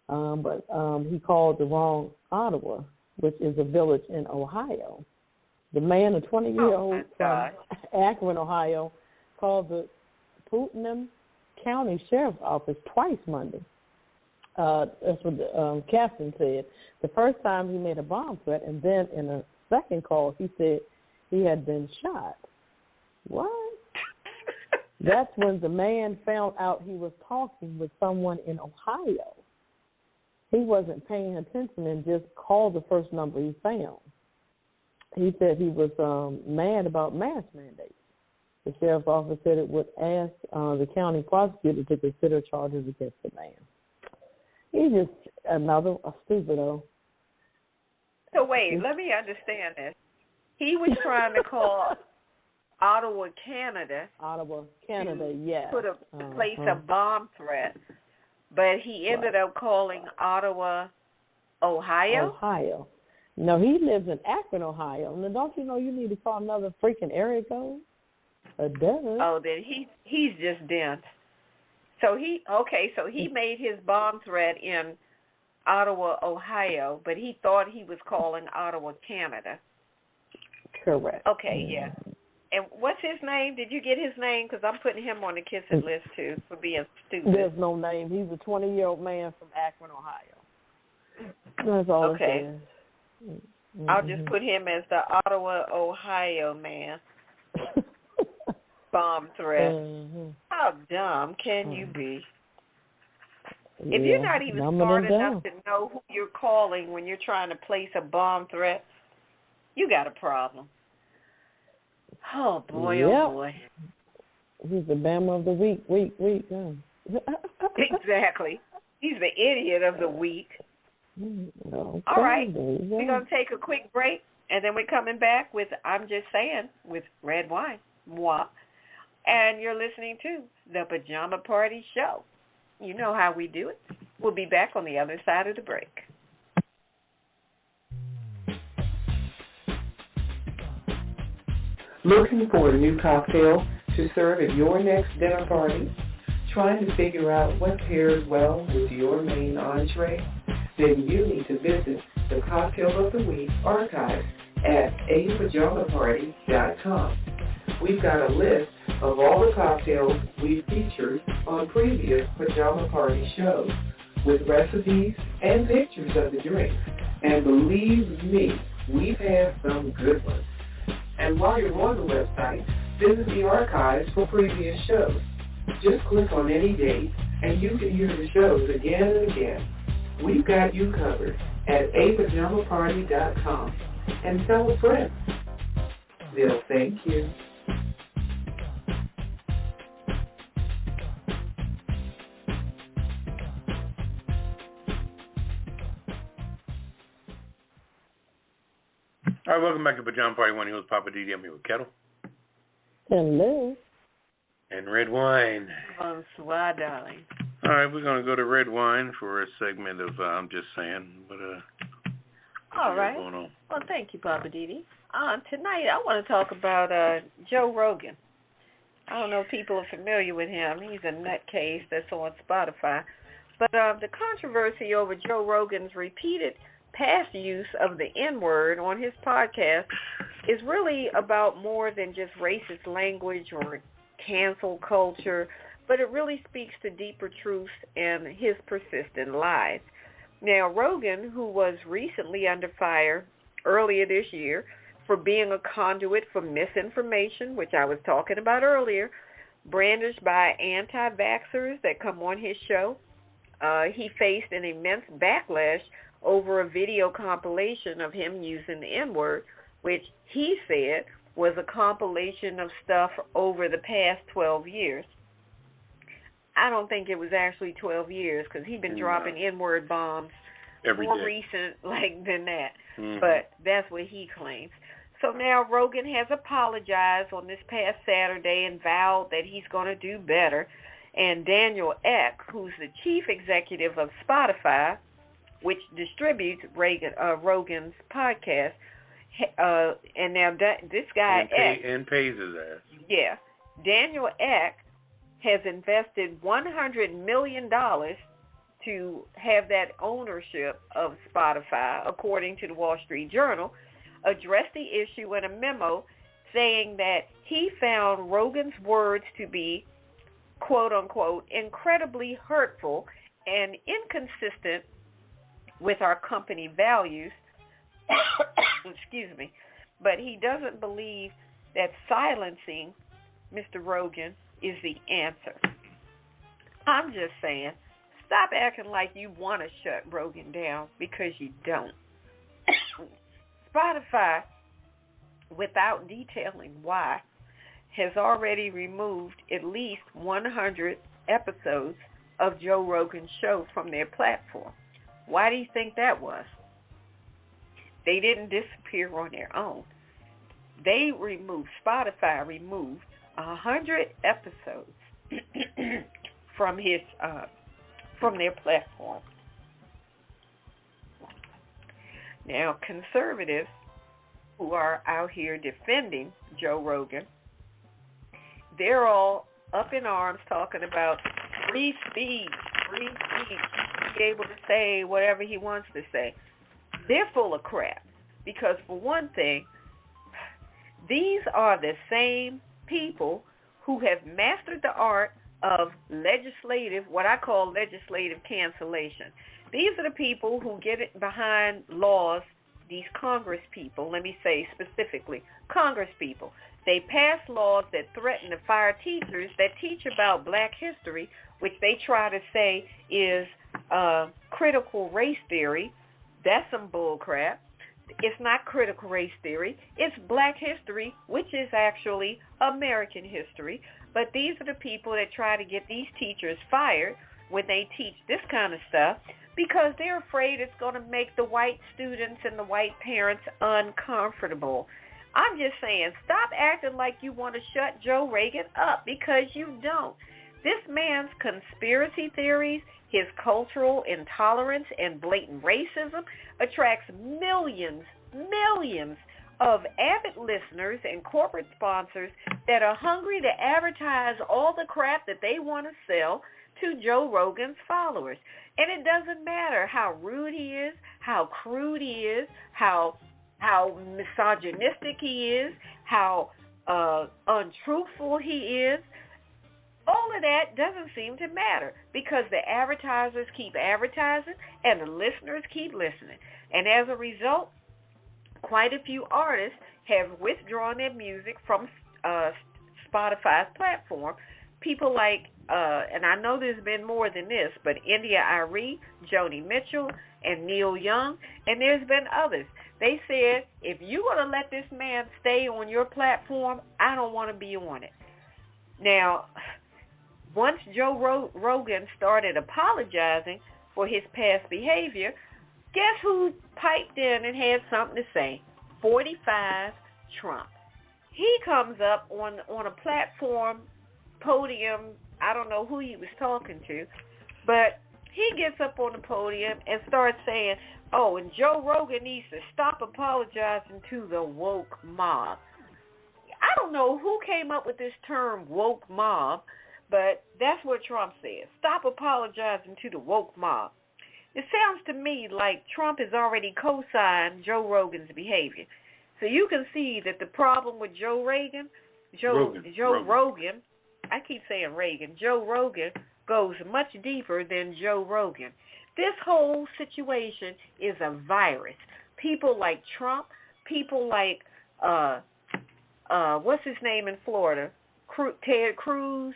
But he called the wrong Ottawa, which is a village in Ohio. The man, a 20-year-old from Akron, Ohio, called the Putnam County Sheriff's Office twice Monday. That's what the captain said. The first time he made a bomb threat, and then in a second call he said he had been shot. What? That's when the man found out he was talking with someone in Ohio. He wasn't paying attention and just called the first number he found. He said he was mad about mask mandates. The sheriff's office said it would ask the county prosecutor to consider charges against the man. He's just another stupido. So wait, let me understand this. He was trying to call Ottawa, Canada. Yes. Place a bomb threat, but he ended up calling Ottawa, Ohio. No, he lives in Akron, Ohio. Now, don't you know you need to call another freaking area code? Oh, then he's just dense. So he made his bomb threat in Ottawa, Ohio, but he thought he was calling Ottawa, Canada. Correct. Okay, yeah. And what's his name? Did you get his name? Because I'm putting him on the kissing list, too, for being stupid. There's no name. He's a 20-year-old man from Akron, Ohio. That's all it says. Mm-hmm. I'll just put him as the Ottawa, Ohio man. Bomb threat. Mm-hmm. How dumb can you be? If you're not even smart enough to know who you're calling when you're trying to place a bomb threat, you got a problem. Oh, boy, oh, boy. He's the Bama of the week. Exactly. He's the idiot of the week. Okay. All right. We're going to take a quick break, and then we're coming back with I'm Just Saying with Redwine. Moi. And you're listening to the Pajama Party Show. You know how we do it. We'll be back on the other side of the break. Looking for a new cocktail to serve at your next dinner party? Trying to figure out what pairs well with your main entree? Then you need to visit the Cocktail of the Week archive at apajamaparty.com. We've got a list of all the cocktails we've featured on previous Pajama Party shows with recipes and pictures of the drinks. And believe me, we've had some good ones. And while you're on the website, visit the archives for previous shows. Just click on any date and you can hear the shows again and again. We've got you covered at apajamaparty.com. And tell a friend. They'll thank you. All right, welcome back to Pajama Party. One host, Poppa DD. I'm here with Ketel. Hello. And Redwine. Bonsoir, darling. All right, we're going to go to Redwine for a segment of I'm Just Saying. But all right. Going on? Well, thank you, Poppa DD. Tonight, I want to talk about Joe Rogan. I don't know if people are familiar with him. He's a nutcase that's on Spotify. But the controversy over Joe Rogan's repeated past use of the N-word on his podcast is really about more than just racist language or cancel culture, but it really speaks to deeper truths and his persistent lies. Now, Rogan, who was recently under fire earlier this year for being a conduit for misinformation, which I was talking about earlier, brandished by anti-vaxxers that come on his show, he faced an immense backlash over a video compilation of him using the N-word, which he said was a compilation of stuff over the past 12 years. I don't think it was actually 12 years because he's been dropping N-word bombs more recent than that. Mm-hmm. But that's what he claims. So now Rogan has apologized on this past Saturday and vowed that he's going to do better. And Daniel Ek, who's the chief executive of Spotify, which distributes Rogan's podcast, and now this guy and pays his ass. Yeah, Daniel Ek has invested $100 million to have that ownership of Spotify, according to the Wall Street Journal, addressed the issue in a memo saying that he found Rogan's words to be, quote unquote, incredibly hurtful and inconsistent with our company values, excuse me, but he doesn't believe that silencing Mr. Rogan is the answer. I'm just saying, stop acting like you want to shut Rogan down because you don't. Spotify, without detailing why, has already removed at least 100 episodes of Joe Rogan's show from their platform. Why do you think that was? They didn't disappear on their own. Spotify removed 100 episodes from their platform. Now, conservatives who are out here defending Joe Rogan, they're all up in arms talking about free speech, be able to say whatever he wants to say. They're full of crap because, for one thing, these are the same people who have mastered the art of what I call legislative cancellation. These are the people who get behind laws, these Congress people, let me say specifically, Congress people. They pass laws that threaten to fire teachers that teach about black history, which they try to say is critical race theory. That's some bull crap. It's not critical race theory. It's black history, which is actually American history. But these are the people that try to get these teachers fired when they teach this kind of stuff because they're afraid it's going to make the white students and the white parents uncomfortable. I'm just saying, stop acting like you want to shut Joe Rogan up because you don't. This man's conspiracy theories, his cultural intolerance and blatant racism attracts millions of avid listeners and corporate sponsors that are hungry to advertise all the crap that they want to sell to Joe Rogan's followers. And it doesn't matter how rude he is, how crude he is, how misogynistic he is, how untruthful he is. All of that doesn't seem to matter because the advertisers keep advertising and the listeners keep listening. And as a result, quite a few artists have withdrawn their music from Spotify's platform. People like, and I know there's been more than this, but India Arie, Joni Mitchell, and Neil Young, and there's been others. They said, if you're going to let this man stay on your platform, I don't want to be on it. Now, once Joe Rogan started apologizing for his past behavior, guess who piped in and had something to say? 45 Trump. He comes up on a platform, podium, I don't know who he was talking to, but he gets up on the podium and starts saying, oh, and Joe Rogan needs to stop apologizing to the woke mob. I don't know who came up with this term, woke mob, but that's what Trump says. Stop apologizing to the woke mob. It sounds to me like Trump has already co-signed Joe Rogan's behavior. So you can see that the problem with Joe Rogan, I keep saying Reagan, Joe Rogan goes much deeper than Joe Rogan. This whole situation is a virus. People like Trump, people like, what's his name in Florida, Ted Cruz.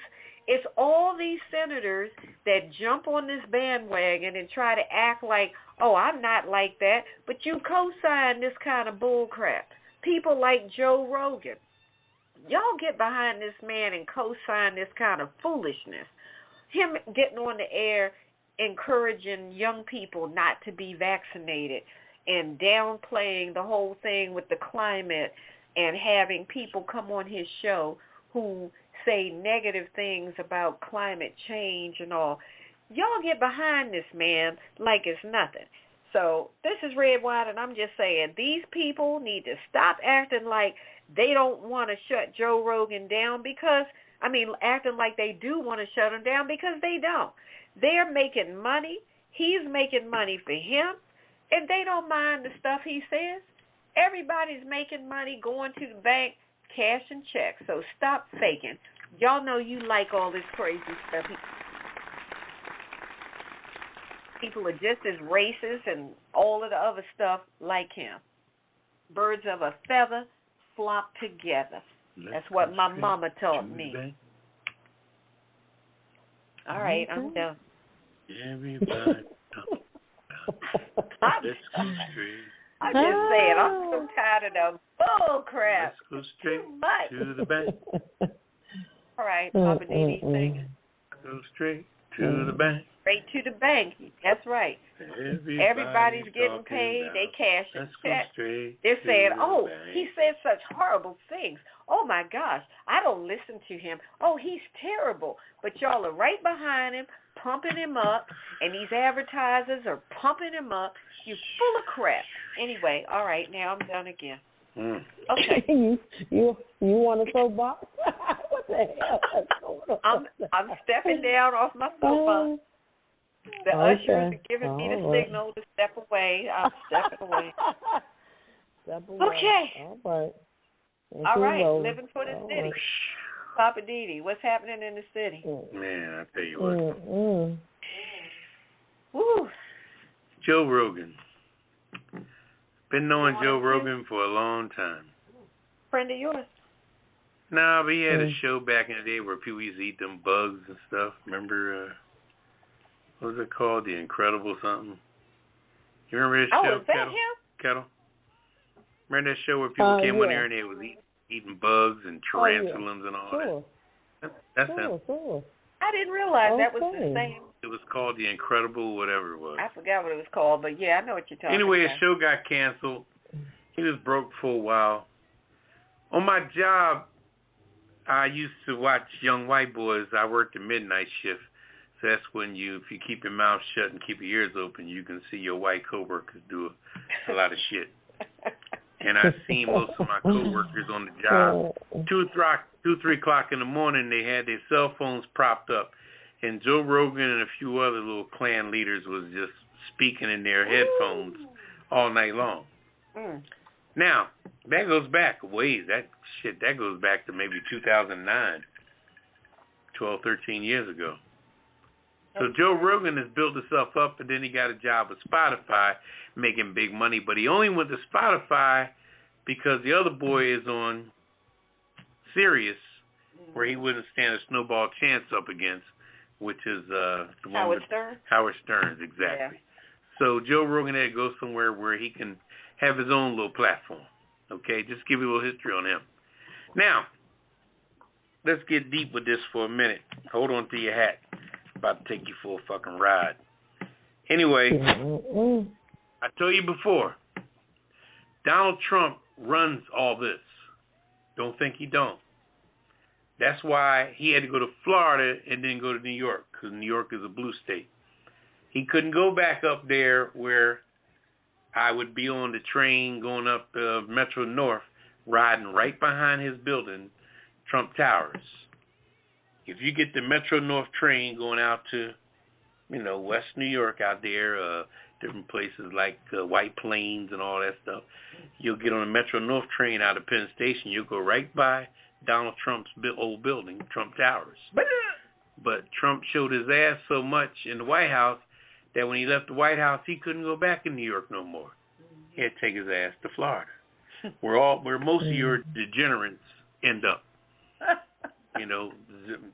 It's all these senators that jump on this bandwagon and try to act like, oh, I'm not like that, but you co-sign this kind of bull crap. People like Joe Rogan. Y'all get behind this man and co-sign this kind of foolishness. Him getting on the air encouraging young people not to be vaccinated and downplaying the whole thing with the climate and having people come on his show who say negative things about climate change and all. Y'all get behind this man like it's nothing. So this is Redwine, and I'm just saying these people need to stop acting like they don't want to shut Joe Rogan down acting like they do want to shut him down because they don't. They're making money. He's making money for him, and they don't mind the stuff he says. Everybody's making money going to the bank, cashing checks, so stop faking. Y'all know you like all this crazy stuff. People are just as racist and all of the other stuff like him. Birds of a feather flock together. That's what my mama taught me. All right, I'm done. Everybody. I'm just saying, I'm so tired of the bull crap. Let's go straight to the bank. All right, Poppa DD singing. Go straight to the bank. straight to the bank. That's right. Everybody's getting paid. They cash it. They're saying, oh, he said such horrible things. Oh, my gosh, I don't listen to him. Oh, he's terrible. But y'all are right behind him, pumping him up, and these advertisers are pumping him up. You're full of crap. Anyway, all right, now I'm done again. Okay. you want a soapbox? What the hell? I'm stepping down off my soapbox. The ushers are giving me the signal to step away. I'm stepping away. Step away. Okay. All right. Living for the city. Poppa DD, what's happening in the city? Man, I tell you what. Woo. Joe Rogan. Been knowing Joe Rogan for a long time. Friend of yours? Nah, but he had a show back in the day where people used to eat them bugs and stuff. Remember, what was it called? The Incredible something? You remember this show, is that Ketel? him? Ketel? Remember that show where people came on there and they was eating bugs and tarantulas and all that? That's him. Sure. I didn't realize that was the same. It was called The Incredible whatever it was. I forgot what it was called, but yeah, I know what you're talking anyway, about. His show got canceled. He was broke for a while. On my job, I used to watch young white boys. I worked the midnight shift. So that's when if you keep your mouth shut and keep your ears open, you can see your white coworkers do a lot of shit. And I've seen most of my coworkers on the job. 2-3 o'clock in the morning, they had their cell phones propped up. And Joe Rogan and a few other little clan leaders was just speaking in their headphones all night long. Now, that goes back a ways. That goes back to maybe 2009, 12, 13 years ago. So Joe Rogan has built himself up, and then he got a job with Spotify, making big money. But he only went to Spotify because the other boy is on Sirius, where he wouldn't stand a snowball chance up against, which is the one Howard Stern? Howard Stern, exactly. Yeah. So Joe Rogan had to go somewhere where he can have his own little platform. Okay, just give you a little history on him. Now, let's get deep with this for a minute. Hold on to your hat. About to take you for a fucking ride. Anyway, I told you before, Donald Trump runs all this. Don't think he don't. That's why he had to go to Florida and then go to New York, because New York is a blue state. He couldn't go back up there where I would be on the train going up Metro North, riding right behind his building, Trump Towers. If you get the Metro North train going out to, West New York out there, different places like White Plains and all that stuff, you'll get on the Metro North train out of Penn Station. You'll go right by Donald Trump's old building, Trump Towers. But Trump showed his ass so much in the White House that when he left the White House, he couldn't go back in New York no more. He had to take his ass to Florida, where most of your degenerates end up.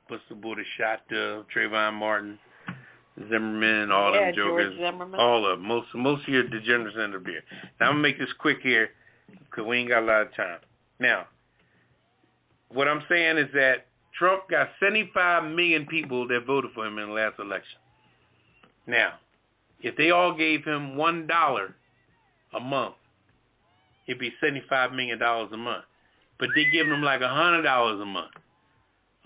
What's the boy that shot Trayvon Martin, Zimmerman, all them jokers, all of them. Most of your degenerates end up here. Now I'm gonna make this quick here because we ain't got a lot of time. Now, what I'm saying is that Trump got 75 million people that voted for him in the last election. Now, if they all gave him $1 a month, it'd be $75 million a month. But they give him like $100 a month.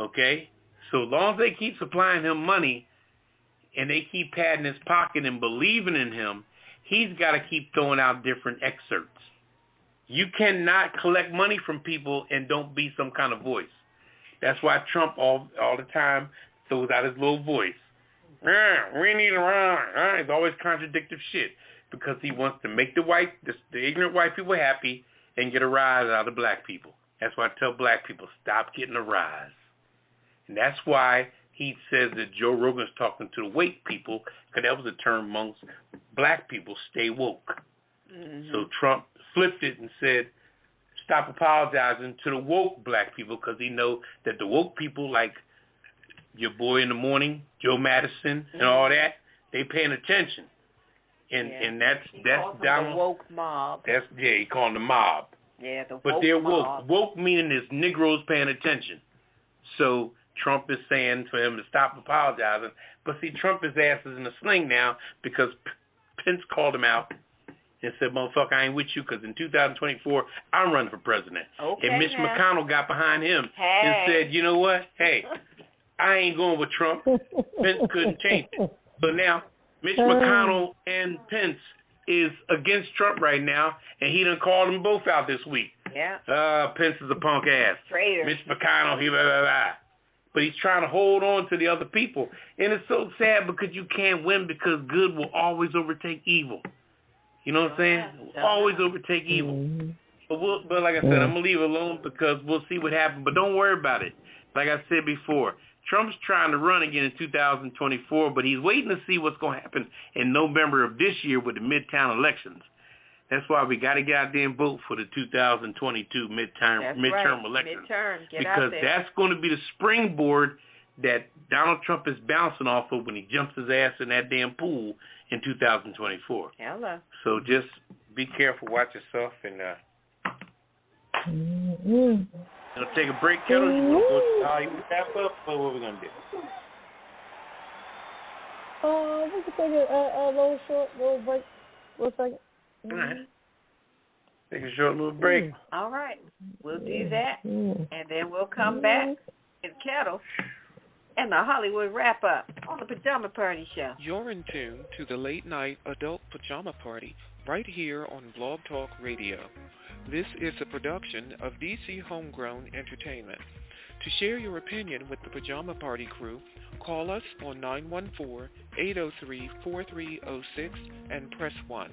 Okay? So as long as they keep supplying him money and they keep patting his pocket and believing in him, he's got to keep throwing out different excerpts. You cannot collect money from people and don't be some kind of voice. That's why Trump all the time throws out his little voice. We need to run. It's always contradictive shit because he wants to make the ignorant white people happy and get a rise out of black people. That's why I tell black people, stop getting a rise. And that's why he says that Joe Rogan's talking to the woke people, because that was a term amongst black people, stay woke. Mm-hmm. So Trump flipped it and said, stop apologizing to the woke black people, because he know that the woke people, like your boy in the morning, Joe Madison, and all that, they paying attention. And that's Donald. The woke mob. He called them the mob. Yeah, the woke But they're woke. mob. Woke meaning is Negroes paying attention. So Trump is saying for him to stop apologizing. But see, Trump his ass is in a sling now because Pence called him out and said, motherfucker, I ain't with you because in 2024, I'm running for president. Okay, and Mitch McConnell got behind him and said, you know what? Hey, I ain't going with Trump. Pence couldn't change it. So now Mitch McConnell and Pence is against Trump right now, and he done called them both out this week. Yeah. Pence is a punk ass. Traitor. Mitch McConnell, he blah, blah, blah. But he's trying to hold on to the other people. And it's so sad because you can't win because good will always overtake evil. You know what I'm saying? Always overtake evil. But like I said, I'm going to leave it alone because we'll see what happens. But don't worry about it. Like I said before, Trump's trying to run again in 2024, but he's waiting to see what's going to happen in November of this year with the midtown elections. That's why we got to get out there and vote for the 2022 midterm elections. Because that's going to be the springboard that Donald Trump is bouncing off of when he jumps his ass in that damn pool in 2024. Hello. So just be careful, watch yourself, and take a break, Ketel. You want to go wrap up, or what we gonna do? We can take a little break. 1 second. All right. Take a short little break. All right. We'll do that. And then we'll come back in Ketel and the Hollywood wrap-up on the Pajama Party Show. You're in tune to the late-night adult pajama party right here on Blog Talk Radio. This is a production of DC Homegrown Entertainment. To share your opinion with the Pajama Party Crew, call us on 914-803-4306 and press 1.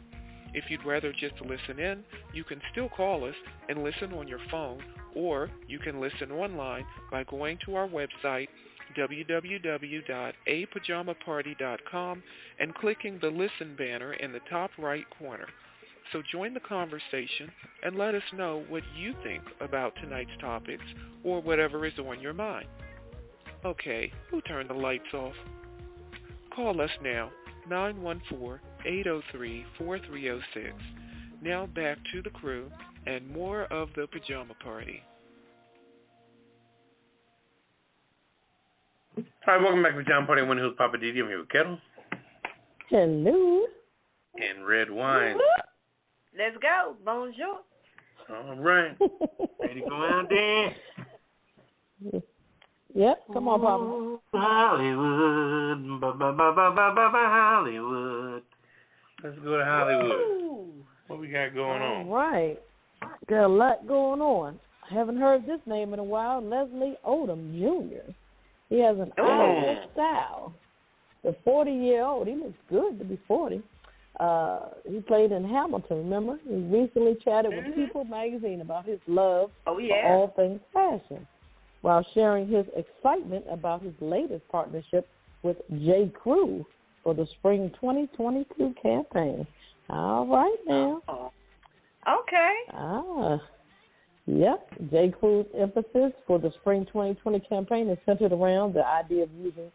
If you'd rather just listen in, you can still call us and listen on your phone, or you can listen online by going to our website, www.apajamaparty.com, and clicking the Listen banner in the top right corner. So join the conversation and let us know what you think about tonight's topics or whatever is on your mind. Okay, who turned the lights off? Call us now, 914-803-4306. Now back to the crew and more of the Pajama Party. All right, welcome back to Pajama Party. One who's Poppa DD. I'm here with Ketel. Hello. And Redwine. Let's go. Bonjour. All right. Ready to go out there? Yep. Come on, Papa. Hollywood. Hollywood. Let's go to Hollywood. Ooh. What we got going on? All right. Got a lot going on. I haven't heard this name in a while. Leslie Odom Jr. He has an Irish style. The 40-year-old, he looks good to be 40. He played in Hamilton, remember? He recently chatted with People magazine about his love for all things fashion, while sharing his excitement about his latest partnership with J. Crew for the spring 2022 campaign. All right now. Okay. Yep. J. Crew's emphasis for the spring 2020 campaign is centered around the idea of using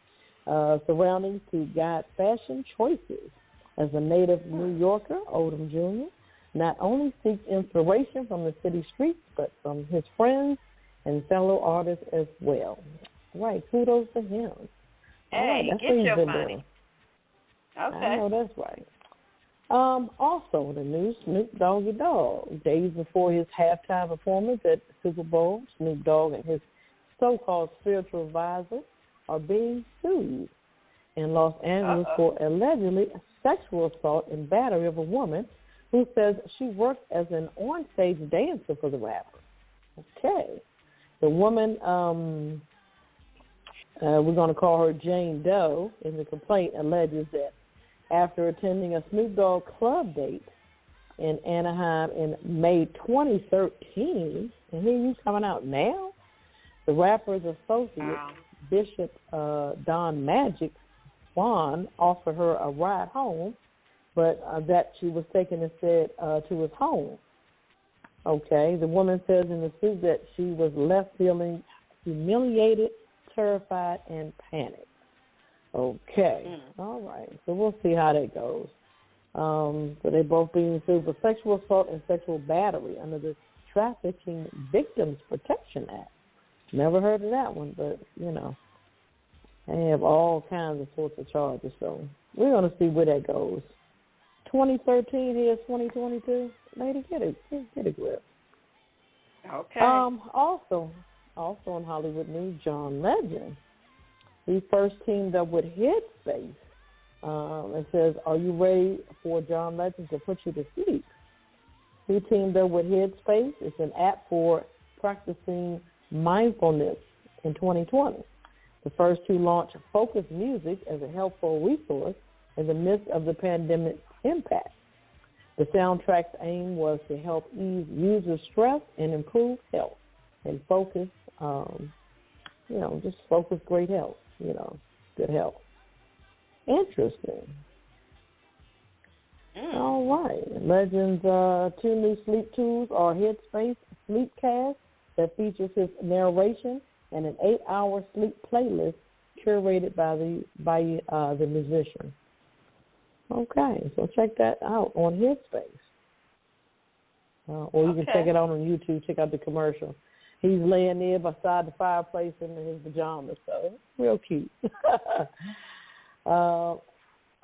surroundings to guide fashion choices. As a native New Yorker, Odom Jr. not only seeks inspiration from the city streets, but from his friends and fellow artists as well. Right, kudos to him. Hey, that's get your money. Okay. I know that's right. Also, the new Snoop Doggy Dogg. Days before his halftime performance at the Super Bowl, Snoop Dogg and his so-called spiritual advisor are being sued in Los Angeles for allegedly sexual assault and battery of a woman who says she worked as an on-stage dancer for the rapper. Okay. The woman, we're going to call her Jane Doe, in the complaint alleges that after attending a Snoop Dogg club date in Anaheim in May 2013, and here you coming out now, the rapper's associate, Bishop Don Magic Swan, offered her a ride home, but that she was taken instead to his home. Okay, the woman says in the suit that she was left feeling humiliated, terrified, and panicked. Okay, all right, so we'll see how that goes. So they're both being sued for sexual assault and sexual battery under the Trafficking Victims Protection Act. Never heard of that one, but, you know, they have all kinds of sorts of charges. So we're going to see where that goes. 2013, here's 2022. Lady, get a grip. Okay. Also in Hollywood news, John Legend. He first teamed up with Headspace. It says, are you ready for John Legend to put you to sleep? He teamed up with Headspace. It's an app for practicing mindfulness in 2020. The first to launch focus music as a helpful resource in the midst of the pandemic's impact. The soundtrack's aim was to help ease user stress and improve health and focus, just focus great health, good health. Interesting. All right. Legends, 2 new sleep tools are Headspace Sleepcast that features his narration and an 8-hour sleep playlist curated by the musician. Okay, so check that out on Headspace. Or you can check it out on YouTube. Check out the commercial. He's laying there beside the fireplace in his pajamas, so it's real cute. I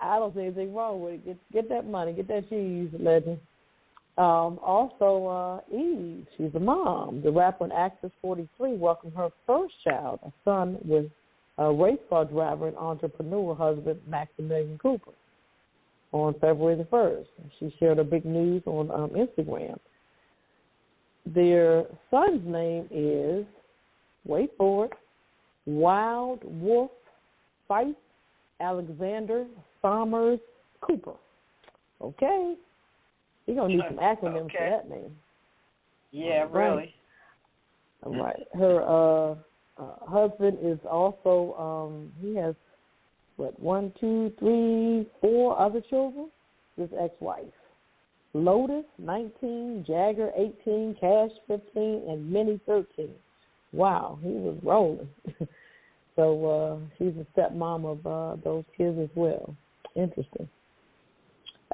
don't see anything wrong with it. Get that money. Get that cheese, Legend. Also, Eve, she's a mom. The rapper and actress, 43, welcomed her first child, a son with a race car driver and entrepreneur husband, Maximilian Cooper, on February the 1st. She shared her big news on Instagram. Their son's name is, wait for it, Wild Wolf Fife Alexander Summers Cooper. Okay. You're going to need some acronyms for that name. Yeah, really. All right. Her husband is also, he has, 1, 2, 3, 4 other children? His ex-wife. Lotus, 19, Jagger, 18, Cash, 15, and Minnie, 13. Wow, he was rolling. So she's a stepmom of those kids as well. Interesting.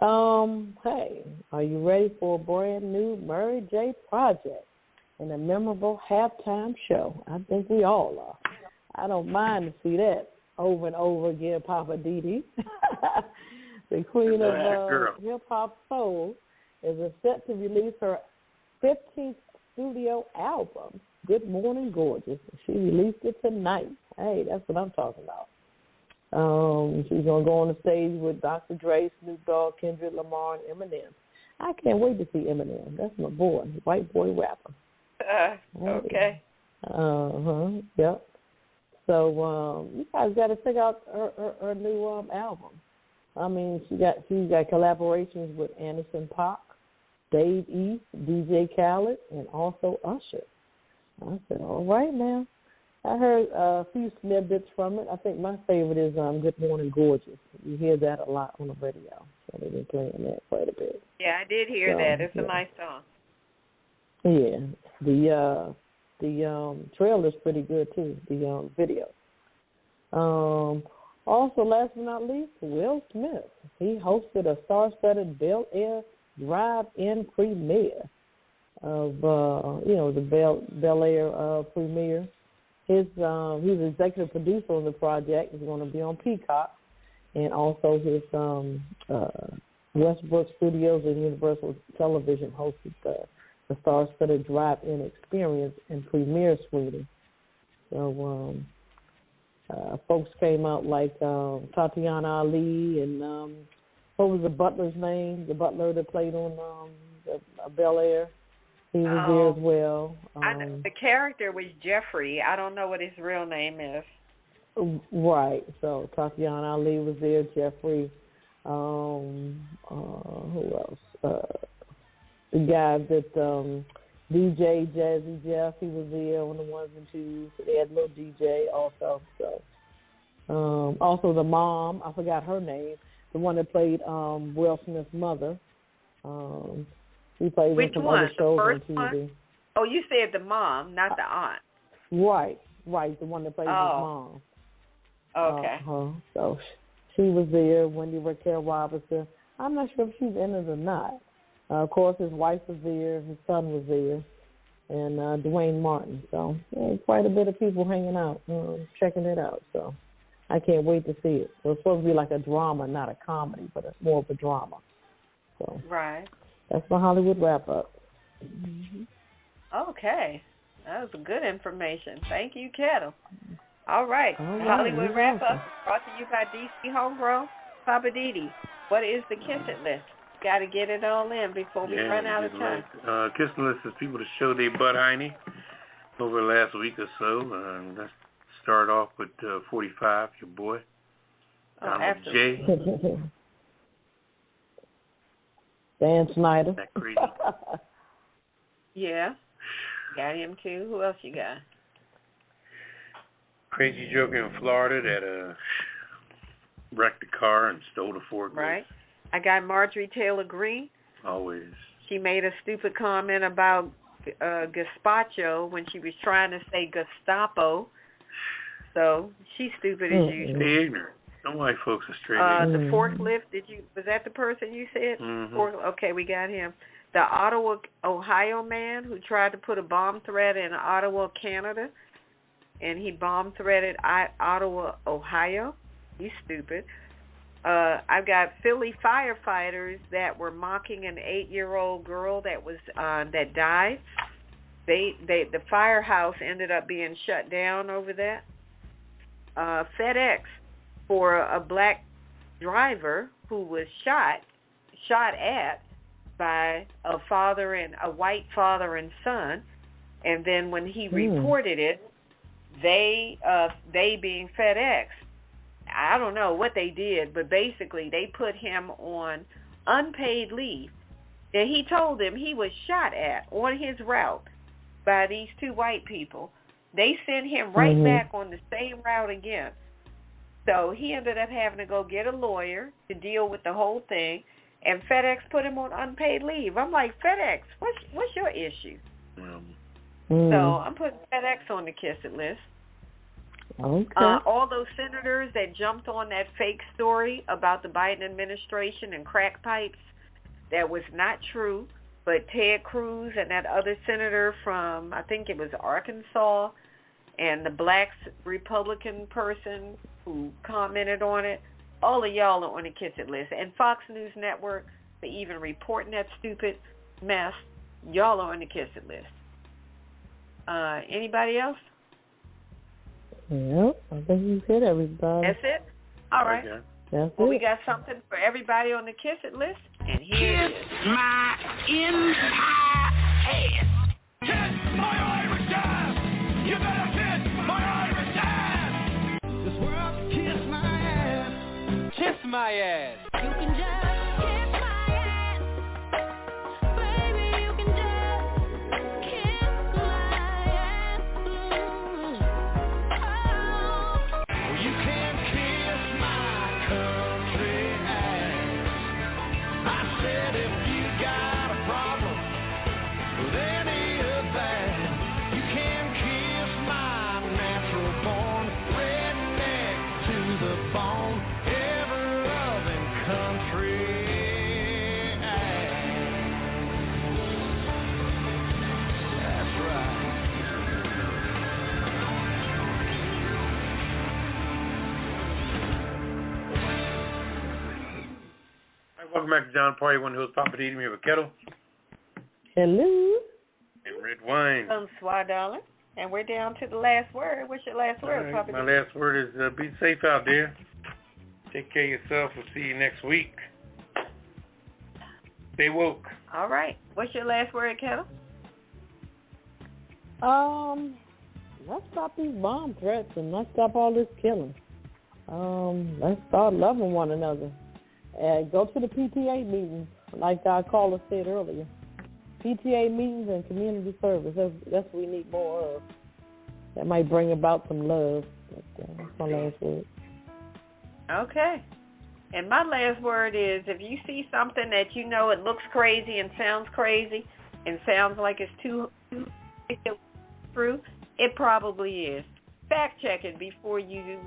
Hey, are you ready for a brand new Mary J. project and a memorable halftime show? I think we all are. I don't mind to see that over and over again. Poppa DD, the queen of hip-hop soul, is set to release her 15th studio album, Good Morning Gorgeous. She released it tonight. Hey, that's what I'm talking about. She's going to go on the stage with Dr. Dre, Snoop Dogg, Kendrick Lamar, and Eminem. I can't wait to see Eminem. That's my boy, white boy rapper. Okay. Yep. So you guys got to check out her new album. I mean, she got collaborations with Anderson .Paak, Dave East, DJ Khaled, and also Usher. I said, all right now. I heard a few snippets from it. I think my favorite is Good Morning Gorgeous. You hear that a lot on the radio. So they've been playing that quite a bit. Yeah, I did hear that. It's a nice song. Yeah. The trailer's pretty good, too, the video. Also, last but not least, Will Smith. He hosted a star-studded Bel Air drive-in premiere of, the Bel Air premiere. He's executive producer on the project. He's going to be on Peacock, and also his Westbrook Studios and Universal Television hosted the star-studded drive-in experience and premiere screening. So folks came out like Tatiana Ali and what was the butler's name? The butler that played on Bel Air. He was there as well. The character was Jeffrey. I don't know what his real name is. Right. So Tatiana Ali was there. Jeffrey. Who else? The guy that DJ Jazzy Jeff. He was there on the ones and twos. They had a little DJ also. So also the mom. I forgot her name. The one that played Will Smith's mother. He plays Which on some one? other shows the first on TV. One? Oh, you said the mom, not the aunt. Right, the one that plays his mom. Okay. So she was there. Wendy Raquel Robinson. I'm not sure if she's in it or not. Of course, his wife was there. His son was there. and Dwayne Martin. So quite a bit of people hanging out, checking it out. So I can't wait to see it. So it's supposed to be like a drama, not a comedy, but more of a drama. So right. That's my Hollywood wrap-up. Mm-hmm. Okay. That was good information. Thank you, Ketel. All right. Hollywood wrap-up brought to you by DC Homegrown. Poppa DD, what is the Kiss It list? Got to get it all in before we run out of time. Kiss It list is people to show their butt hiney over the last week or so. Let's start off with 45, your boy. Donald J. Dan Snyder. That crazy. Yeah. Got him too. Who else you got? Crazy joker in Florida that wrecked the car and stole the forklift. Right. I got Marjorie Taylor Greene. Always. She made a stupid comment about gazpacho when she was trying to say Gestapo. So she's stupid as usual. They're ignorant. Some white folks are straight ignorant. The forklift, was that the person you said? Mm-hmm. Okay, we got him. The Ottawa, Ohio man who tried to put a bomb threat in Ottawa, Canada, and he bomb threated Ottawa, Ohio. He's stupid. I've got Philly firefighters that were mocking an 8-year-old girl that died. The firehouse ended up being shut down over that. FedEx for a black driver who was shot at by a white father and son, and then when he reported it, they being FedEx, I don't know what they did, but basically they put him on unpaid leave. And he told them he was shot at on his route by these two white people. They sent him right back on the same route again. So he ended up having to go get a lawyer to deal with the whole thing, and FedEx put him on unpaid leave. I'm like, FedEx, what's your issue? So I'm putting FedEx on the Kiss It list. Okay. All those senators that jumped on that fake story about the Biden administration and crack pipes, that was not true. But Ted Cruz and that other senator from, I think it was Arkansas, and the black Republican person who commented on it, all of y'all are on the Kiss It list. And Fox News Network, for even reporting that stupid mess, y'all are on the Kiss It list. Anybody else? Yep, I think you hit everybody. That's it? All right. Okay. That's well, it. we got something for everybody on the Kiss It list, and here it is. My entire ass. Kiss my Irish ass. You better kiss my Irish ass. This world kiss my ass. Kiss my ass. You can just kiss my ass. Baby, you can just kiss my ass. Oh, you can kiss my country ass. I said if you got a problem with any of that, you can kiss my natural born redneck to the bone, ever-loving country ass. That's right. Welcome back to John Party, one who's Poppa DD. I'm here with Ketel Hello. and Redwine. Bonsoir, darling. And we're down to the last word. What's your last word, Right, Poppa my DD? last word is be safe out there. Take care of yourself. We'll see you next week. Stay woke. All right. What's your last word, Ketel? Let's stop these bomb threats and let's stop all this killing. Let's start loving one another. And go to the PTA meetings, like our caller said earlier. PTA meetings and community service. That's what we need more of. That might bring about some love. That's my last word. Okay. And my last word is, if you see something that you know it looks crazy and sounds crazy and sounds like it's too true, it probably is. Fact check it before you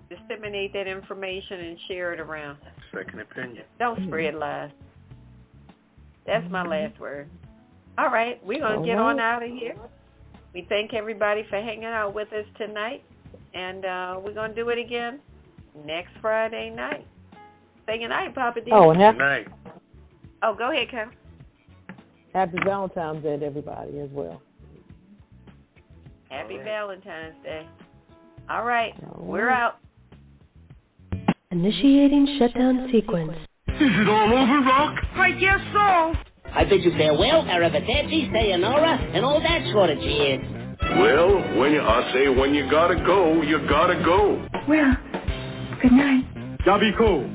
disseminate that information and share it around. Second opinion. Don't spread lies. That's my last word. All right, we're going to get on out of here. We thank everybody for hanging out with us tonight, and we're going to do it again next Friday night. Say good night, Poppa DD. Oh, and Good night. Oh, go ahead, Ketel. Happy Valentine's Day to everybody as well. Happy Valentine's Day. All right, we're out. Initiating shutdown sequence. Is it all over, Rock? I guess so. I bid you farewell, arrivederci, sayonara, and all that sort of jazz. Well, when you gotta go, you gotta go. Well, good night. Yabiko.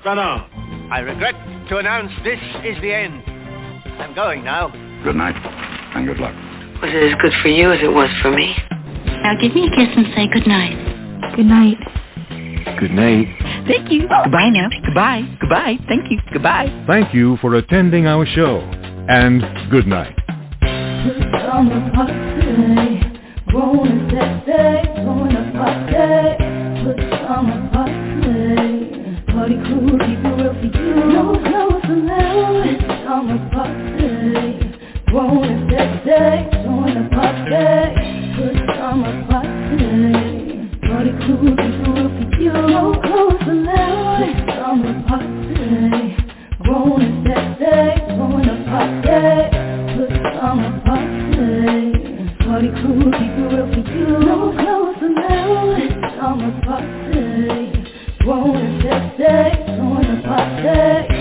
Sana. I regret to announce this is the end. I'm going now. Good night, and good luck. Was it as good for you as it was for me? Now give me a kiss and say good night. Good night. Good night. Thank you. Goodbye now. Goodbye. Goodbye. Thank you. Goodbye. Thank you for attending our show, and good night. Pajama Party, growing sexy, Pajama Party, Pajama Party Crew, keep it real for you. No clothes allowed. Pajama Party, growing sexy, Pajama Party Crew, keep it real for you. No clothes allowed. Pajama Party, growing sexy, Pajama Party Crew, keep it real for you. No clothes allowed. Pajama Party, growing sexy, Pajama Party.